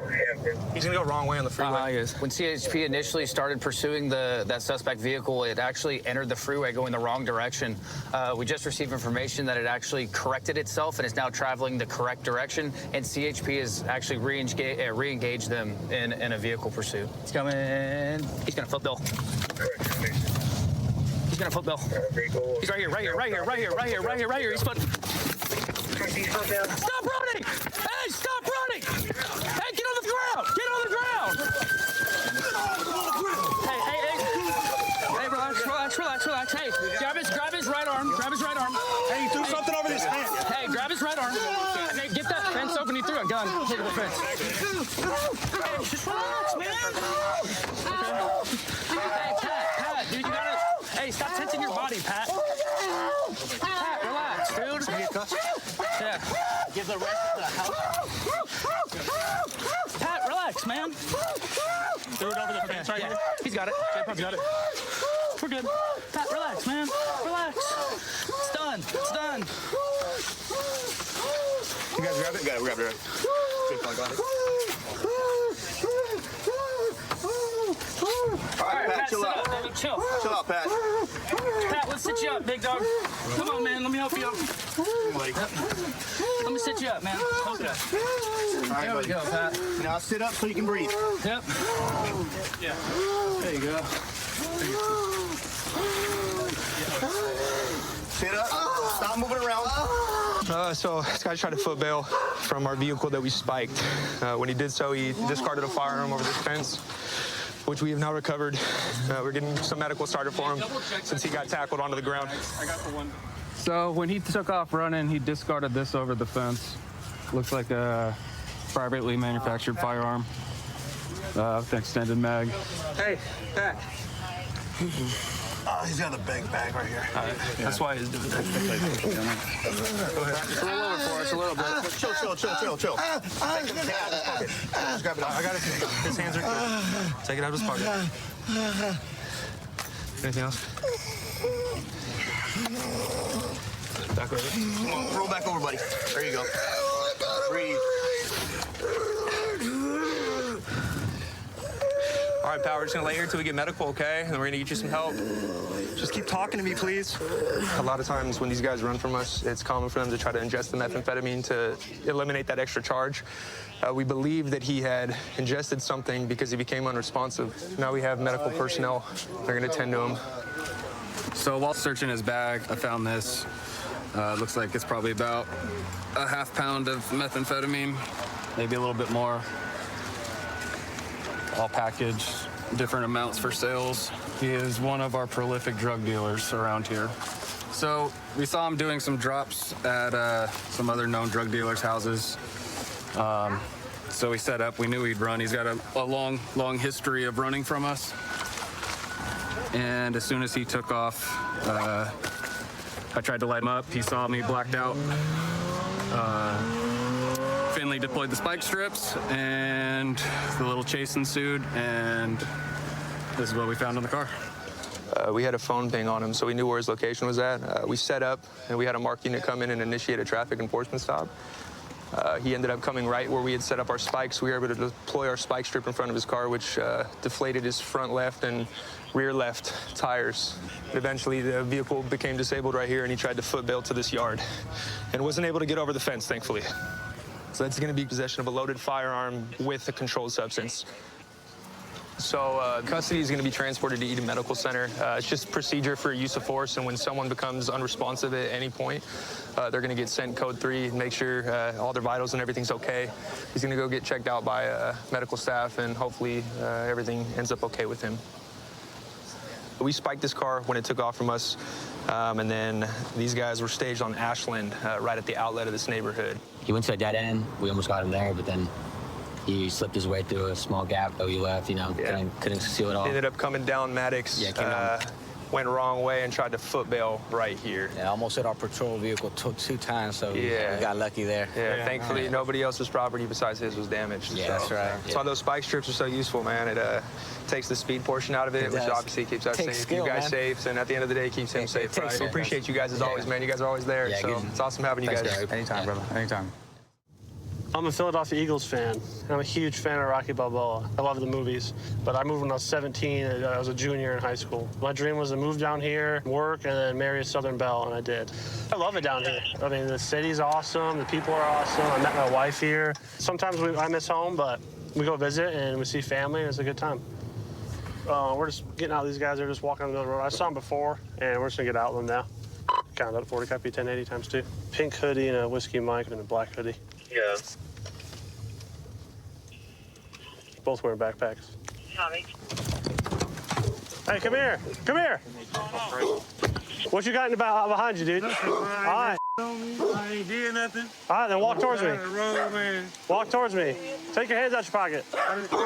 Hampton. He's gonna go wrong way on the freeway. He is. When CHP initially started pursuing that suspect vehicle, it actually entered the freeway going the wrong direction. We just received information that it actually corrected itself and is now traveling the correct direction, and CHP has actually re-engaged them in a vehicle pursuit. He's coming. He's gonna flip Bill. He's gonna flip Bill. He's right here. He's flipping. Stop running! Hey, stop running! Hey, get on the ground! Hey, relax. Hey, grab his right arm. Hey, he threw something over his head. Hey, grab his right arm. Hey, get that fence open. He threw a gun. Look at the fence. Hey, just relax, man. Hey, Pat, dude, you gotta. Hey, stop tensing your body, Pat. Pat, relax, dude. Yeah. Give the rest of the house. Pat, relax, man. Threw it over the fence right here. He's got it. He's got it. We're good. Pat, relax, man. Relax. It's done. It's done. You guys grab it? Got it. Grab it. All right, Pat, chill out. Baby, chill. Chill out, Pat. Pat, let's sit you up, big dog. Come on, man. Let me help you up. Let me sit you up, man. Okay. There we go, Pat. Now sit up so you can breathe. Yep. Yeah. There you go. Sit up. Stop moving around. So this guy tried to foot bail from our vehicle that we spiked. When he did so, he discarded a firearm over this fence, which we have now recovered. We're getting some medical started for him since he got tackled onto the ground. I got the one. So when he took off running, he discarded this over the fence. Looks like a privately manufactured firearm with an extended mag. Hey, Pat. Oh, he's got a big bag right here. That's why he's doing that. Go ahead. Just roll over for us a little bit. Chill. Just grab it out. I got it. His hands are clear. Take it out of his pocket. Anything else? Back over. Come on, roll back over, buddy. There you go. Breathe. All right, Pat, we're just gonna lay here until we get medical, okay? And then we're gonna get you some help. Just keep talking to me, please. A lot of times when these guys run from us, it's common for them to try to ingest the methamphetamine to eliminate that extra charge. We believe that he had ingested something because he became unresponsive. Now we have medical personnel. They're gonna tend to him. So while searching his bag, I found this. Looks like it's probably about a half pound of methamphetamine, maybe a little bit more. All packaged, different amounts for sales. He is one of our prolific drug dealers around here. So we saw him doing some drops at some other known drug dealers' houses. So we set up, we knew he'd run. He's got a long history of running from us. And as soon as he took off, I tried to light him up. He saw me, blacked out. Finley deployed the spike strips, and the little chase ensued, and this is what we found in the car. We had a phone ping on him, so we knew where his location was at. We set up, and we had a mark unit come in and initiate a traffic enforcement stop. He ended up coming right where we had set up our spikes. We were able to deploy our spike strip in front of his car, which deflated his front left and rear left tires. Eventually, the vehicle became disabled right here, and he tried to foot bail to this yard and wasn't able to get over the fence, thankfully. So that's going to be possession of a loaded firearm with a controlled substance. So custody is going to be transported to Eden Medical Center. It's just procedure for use of force, and when someone becomes unresponsive at any point, they're going to get sent code 3, make sure all their vitals and everything's okay. He's going to go get checked out by medical staff, and hopefully everything ends up okay with him. We spiked this car when it took off from us, and then these guys were staged on Ashland, right at the outlet of this neighborhood. He went to a dead end. We almost got him there, but then he slipped his way through a small gap, though he left, couldn't seal it all. He ended up coming down Maddox, went wrong way and tried to foot bail right here. Yeah, almost hit our patrol vehicle 2 times, so we got lucky there. Yeah, thankfully nobody else's property besides his was damaged. Yeah, that's right. That's why those spike strips are so useful, man. It takes the speed portion out of it, which obviously keeps us safe, you guys safe, and at the end of the day, keeps him safe, right? We appreciate you guys as always, man. You guys are always there, so it's awesome having you guys. Anytime, brother, anytime. I'm a Philadelphia Eagles fan, and I'm a huge fan of Rocky Balboa. I love the movies, but I moved when I was 17. I was a junior in high school. My dream was to move down here, work, and then marry a Southern belle, and I did. I love it down here. I mean, the city's awesome, the people are awesome. I met my wife here. Sometimes I miss home, but we go visit, and we see family, and it's a good time. We're just getting out of these guys. They're just walking on the road. I saw them before, and we're just gonna get out of them now. Count up 40 copy 1080 times 2. Pink hoodie and a whiskey mic and a black hoodie. Yeah. Both wearing backpacks. Tommy. Hey, come here. Come here. What you got in the behind you, dude? All right. I ain't did nothing. All right, then walk towards me. Road, man. Walk towards me. Take your hands out your pocket.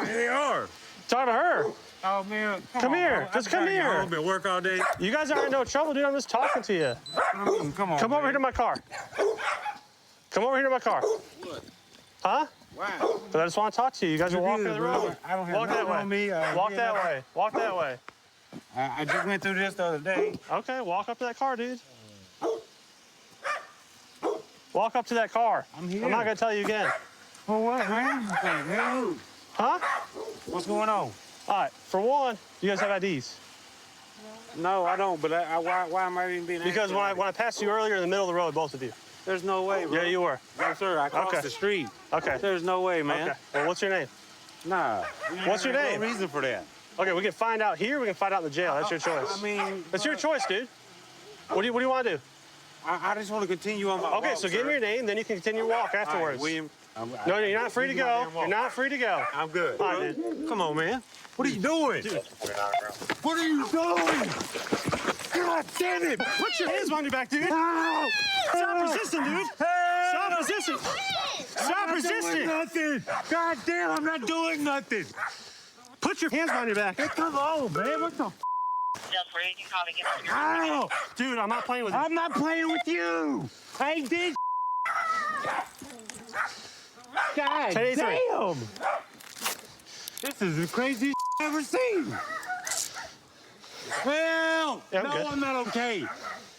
They are. Talk to her. Oh, man. Come here. Just come here. I've been work all day. You guys aren't in no trouble, dude. I'm just talking to you. Come on. Come over here to my car. Come over here to my car. What? Huh? Why? Because I just want to talk to you. You guys are walking the road. I don't have Walk that nothing way. on me. Walk that way. Walk that way. I just went through this the other day. Okay, walk up to that car, dude. Walk up to that car. I'm here. I'm not going to tell you again. For what, man? Huh? What's going on? All right, for one, you guys have IDs. No, I don't, but why am I even being Because asked when I passed you earlier in the middle of the road, both of you. There's no way, bro. Yeah, you were. No, sir. I crossed Okay. the street. Okay. There's no way, man. Okay. Well, what's your name? Nah. What's your name? No reason for that. Okay, we can find out here. We can find out in the jail. That's your choice. I mean, That's your choice, dude. What do you want to do? I just want to continue on my Okay, walk, so give sir. me your name, then you can continue your walk afterwards. All right, William. No, you're not free to go. You're not free to go. I'm good. All right, dude. Come on, man. What are you doing? What are you doing? God damn it! Put your hands behind your back, dude. Ow! Stop resisting, dude. Stop resisting. Stop resisting. Nothing. God damn, I'm not doing nothing. Put your hands behind your back. Hey, come on, man. What the? Ow! Dude, I'm not playing with you. I'm not playing with you. I ain't did. God 1083. damn! This is the craziest I've ever seen. Well, Yeah, I'm no, good. I'm not okay.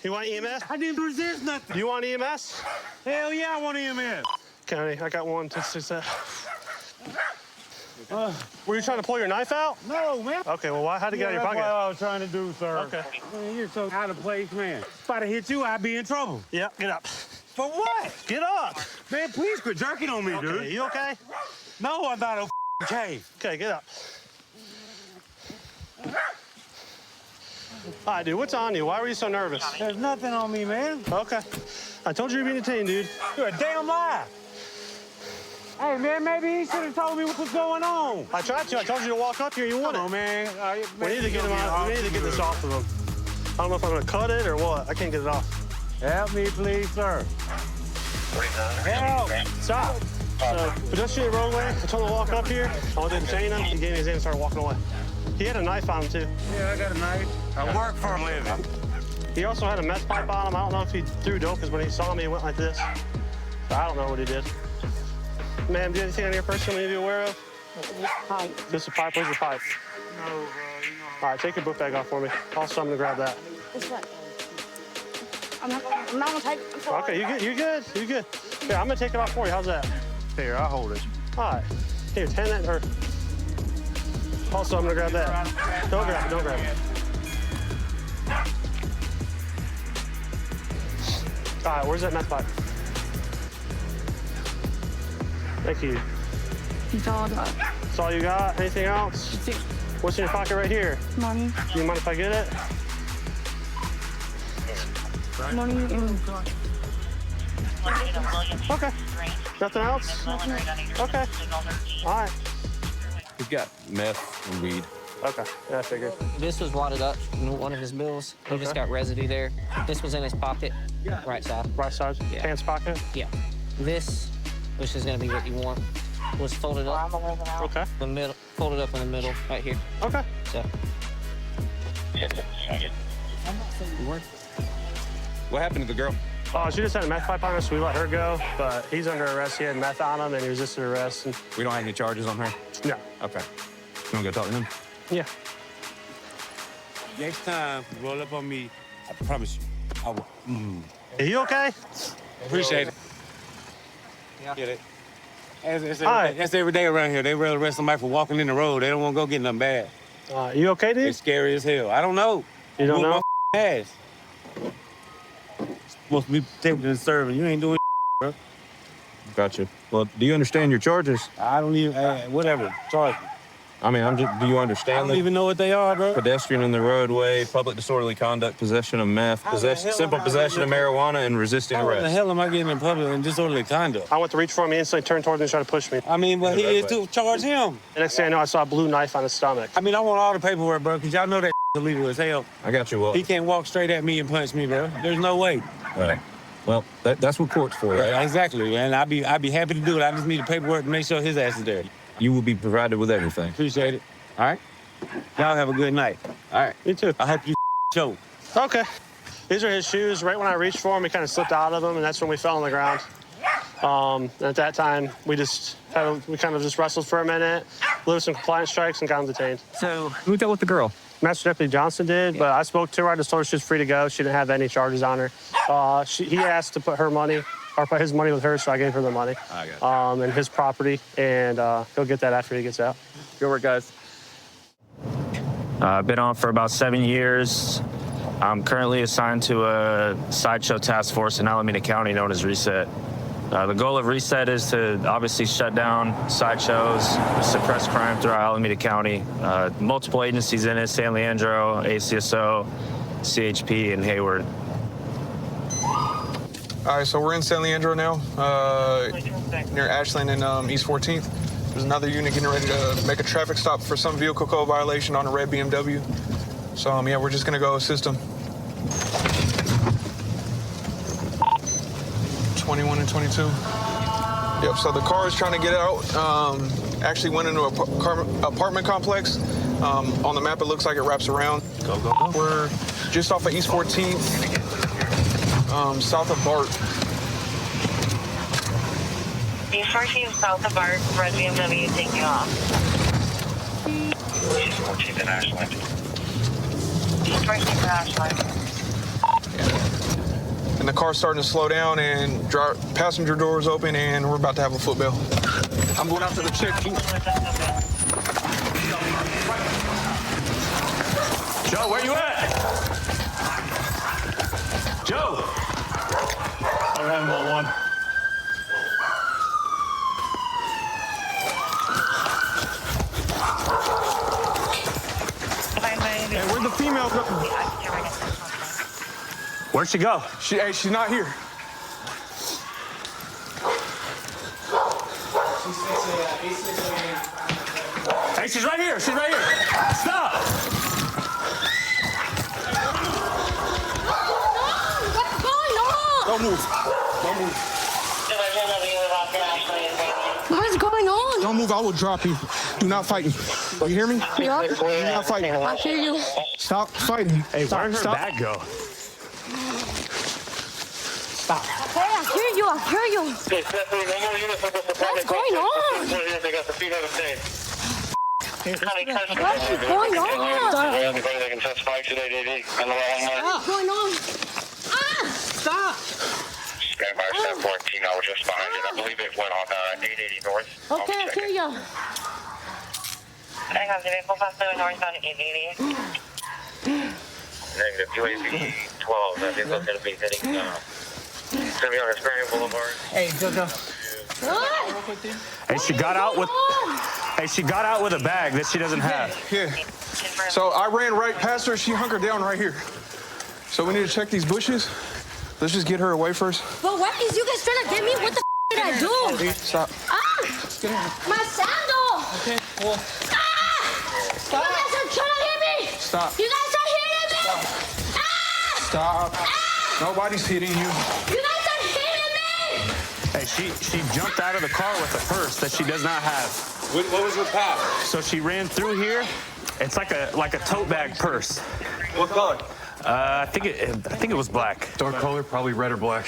You want EMS? I didn't resist nothing. You want EMS? Hell yeah, I want EMS. County, I got one. Were you trying to pull your knife out? No, man. Okay, well, how'd it get out of your That's pocket? what I was trying to do, sir. Okay. Man, you're so out of place, man. If I'd have hit you, I'd be in trouble. Yeah, get up. For what? Get up. Man, please quit jerking on me, Okay, dude. you okay? No, I'm not okay. Okay, get up. All right, dude, what's on you? Why were you so nervous? There's nothing on me, man. Okay. I told you you were being detained, dude. You're a damn lie. Hey, man, maybe he should have told me what was going on. I tried to. I told you to walk up here. You wouldn't. Come on, man. We need to get him out. We need to get this off of him. I don't know if I'm gonna cut it or what. I can't get it off. Help me, please, sir. Help! Stop. So, pedestrian roadway. I told him to walk up here. I went to detain him. He gave me his hand and started walking away. He had a knife on him, too. Yeah, I got a knife. I work for a living. He also had a meth pipe on him. I don't know if he threw dope, because when he saw me, he went like this. So I don't know what he did. Ma'am, do you have anything on your person we need to be aware of? Pipe. This is a pipe. Where's your pipe? No, bro. All right, take your book bag off for me. Also, I'm gonna grab that. What's that? I'm not gonna take it. I'm sorry. Okay, you good? You good? You good? Yeah, I'm gonna take it off for you. How's that? Here, I'll hold it. All right. Here, hand that. Or also, I'm gonna grab that. Don't grab it. Don't grab it. All right, where's that meth pipe? Thank you. That's all I got. That's all you got? Anything else? What's in your pocket right here? Money. Do you mind if I get it? Money and Okay. Nothing else? Okay. All right. We've got meth and weed. Okay. Yeah, I figured. This was wadded up in one of his bills. He just got residue there. This was in his pocket, right side. Right side? Yeah. Pants pocket? Yeah. This, which is gonna be what you want, was folded up. Okay. The middle, folded up in the middle, right here. Okay. So. What happened to the girl? Oh, she just had a meth pipe on her, so we let her go. But he's under arrest. He had meth on him, and he resisted arrest. And We don't have any charges on her? no. Okay. You want to go talk to him? Yeah. Next time, roll up on me. I promise you. I will. Are you okay? Appreciate it. Yeah. Get it. Hi. That's every day around here. They rather arrest somebody for walking in the road. They don't want to go get nothing bad. You okay, dude? It's scary as hell. I don't know. You don't know? My ass. Supposed to be protecting and serving. You ain't doing bro. Gotcha. Well, do you understand your charges? I don't even, whatever. Charge me. I mean, do you I understand don't even know what they are, bro. pedestrian in the roadway, public disorderly conduct, possession of meth, simple possession of marijuana, and resisting How the arrest? hell am I getting in public and disorderly conduct? I went to reach for him. He instantly turned towards me and tried to push me. I mean, but he is too. Charge him. The next thing I know, I saw a blue knife on his stomach. I mean, I want all the paperwork, bro, because y'all know that illegal as hell. I got you. Well, He can't walk straight at me and punch me, bro. There's no way. right. Well, that's what court's for. Right? Exactly, man. I'd be happy to do it. I just need the paperwork to make sure his ass is there. You will be provided with everything. Appreciate it. All right. Y'all have a good night. All right. You too. I hope you choke. Okay. These are his shoes. Right when I reached for him, he kind of slipped out of them, and that's when we fell on the ground. At that time, we kind of just wrestled for a minute, blew some compliance strikes, and got him detained. So who dealt with the girl? Master Deputy Johnson did, but I spoke to her. I just told her she was free to go. She didn't have any charges on her. He asked to put her money, or put his money with her, so I gave her the money and his property, and he'll get that after he gets out. Good work, guys. I've been on for about 7 years. I'm currently assigned to a sideshow task force in Alameda County known as Reset. The goal of Reset is to obviously shut down sideshows, suppress crime throughout Alameda County. Multiple agencies in it: San Leandro, ACSO, CHP, and Hayward. All right, so we're in San Leandro now, near Ashland and East 14th. There's another unit getting ready to make a traffic stop for some vehicle code violation on a red BMW. So, yeah, we're just gonna go assist them. 21 and 22. Yep, so the car is trying to get out. Actually went into an apartment complex. On the map, it looks like it wraps around. Go, go, go. We're just off of East 14th, south of BART. East 14th, south of BART, red BMW taking off. East 14th and Ashland. East 14th and Ashland. And the car's starting to slow down, and passenger doors open, and we're about to have a footbell. I'm going after the chick. Joe, where you at? Joe! I ran one. Hey, where'd the female go? Where'd she go? She's not here. Hey, she's right here. She's right here. Stop. What's going on? Don't move. Don't move. What's going on? Don't move. I will drop you. Do not fight me. You hear me? Yeah. Do not fight me. I hear you. Stop fighting. Hey, Stop. where'd her Stop. bag go? Hey, I hear you. I hear you. What's going on? What's going on? Anybody that can testify today, What's going on? Stop. Stand by 714, I was just behind it. I believe it went on 880 north. Okay, I hear you. I have the vehicle passing northbound 880. Negative UAV 12. That vehicle's going to be hitting, it's going to be on Hesperian Boulevard. Hey, Jojo. Hey, she got out with. Hey, she got out with a bag that she doesn't have. Yeah. So I ran right past her. She hunkered down right here. So we need to check these bushes. Let's just get her away first. But what is you guys trying to get me? What the did I do? Stop. My sandal! Okay, well. You guys are trying to hit me! Stop. You guys are hitting me! Stop. Nobody's hitting you. You guys are hitting me! Hey, she jumped out of the car with a purse that she does not have. What was her path? So she ran through here. It's like a tote bag purse. What color? I think it was black. Dark color, probably red or black.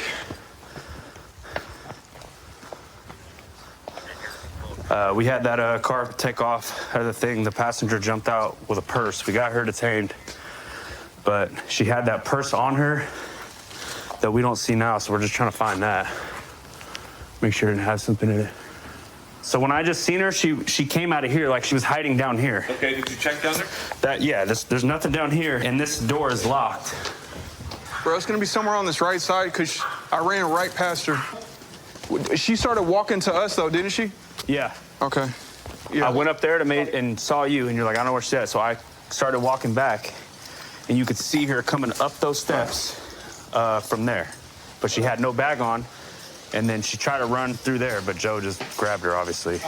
We had that car take off out of the thing. The passenger jumped out with a purse. We got her detained, but she had that purse on her that we don't see now, so we're just trying to find that. Make sure it didn't have something in it. So when I just seen her, she came out of here like she was hiding down here. Okay, did you check down there? There's nothing down here, and this door is locked. Bro, it's gonna be somewhere on this right side because I ran right past her. She started walking to us though, didn't she? Yeah. Okay. Yeah. I went up there and saw you, and you're like, I don't know where she's at. So I started walking back, and you could see her coming up those steps from there. But she had no bag on, and then she tried to run through there, but Joe just grabbed her, obviously.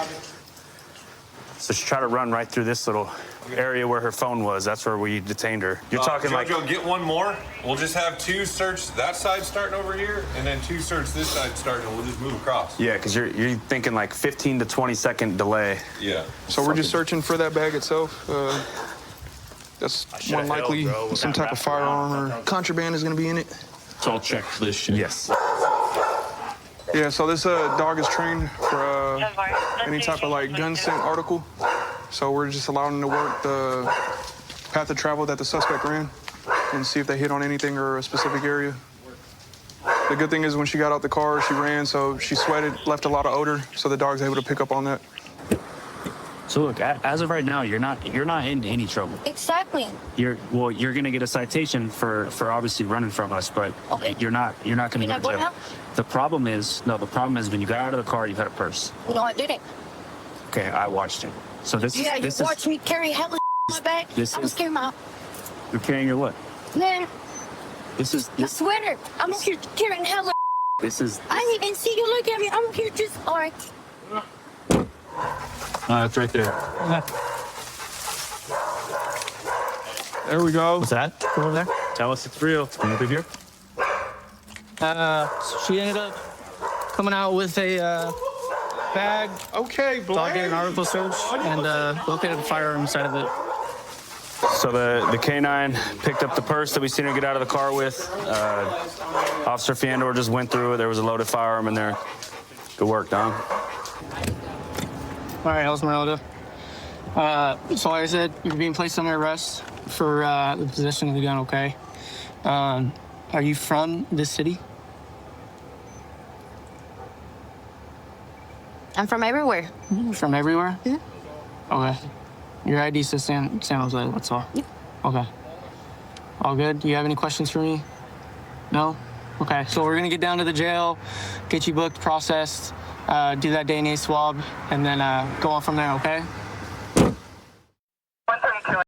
So she tried to run right through this little area where her phone was. That's where we detained her. You're talking like... Jojo, get one more. We'll just have two search that side starting over here, and then two search this side starting, and we'll just move across. Yeah, because you're thinking like 15 to 20 second delay. Yeah. So we're just searching for that bag itself. That's more than likely some type of firearm or contraband is going to be in it. So I'll check this shit. Yes. Yeah, so this dog is trained for any type of like gun scent article. So we're just allowing him to work the path of travel that the suspect ran and see if they hit on anything or a specific area. The good thing is when she got out the car, she ran, so she sweated, left a lot of odor, so the dog's able to pick up on that. So look, as of right now, you're not in any trouble. Exactly. You're gonna get a citation for obviously running from us, but you're not gonna go to jail. The problem is when you got out of the car, you had a purse. No, I didn't. Okay, I watched it. So this Yeah, you watched me carry hella in my bag. I was carrying my. You're carrying your what? Man, This my sweater. I'm up here carrying hella. This is. I didn't even see you look at me. I'm up here just all right. It's right there. There we go. What's that? Over there? Tell us it's real. Can you here? So she ended up coming out with a bag. Okay, So I did an article search and located a firearm inside of it. So the K9 picked up the purse that we seen her get out of the car with. Officer Fiandor just went through it. There was a loaded firearm in there. Good work, Dom. All right, Esmeralda. So like I said, you're being placed under arrest for the possession of the gun, okay? Are you from this city? I'm from everywhere. From everywhere? Yeah. Okay. Your ID says San Jose, that's all. Yeah. Okay. All good? Do you have any questions for me? No? Okay, so we're gonna get down to the jail, get you booked, processed, do that DNA swab, and then go on from there, okay?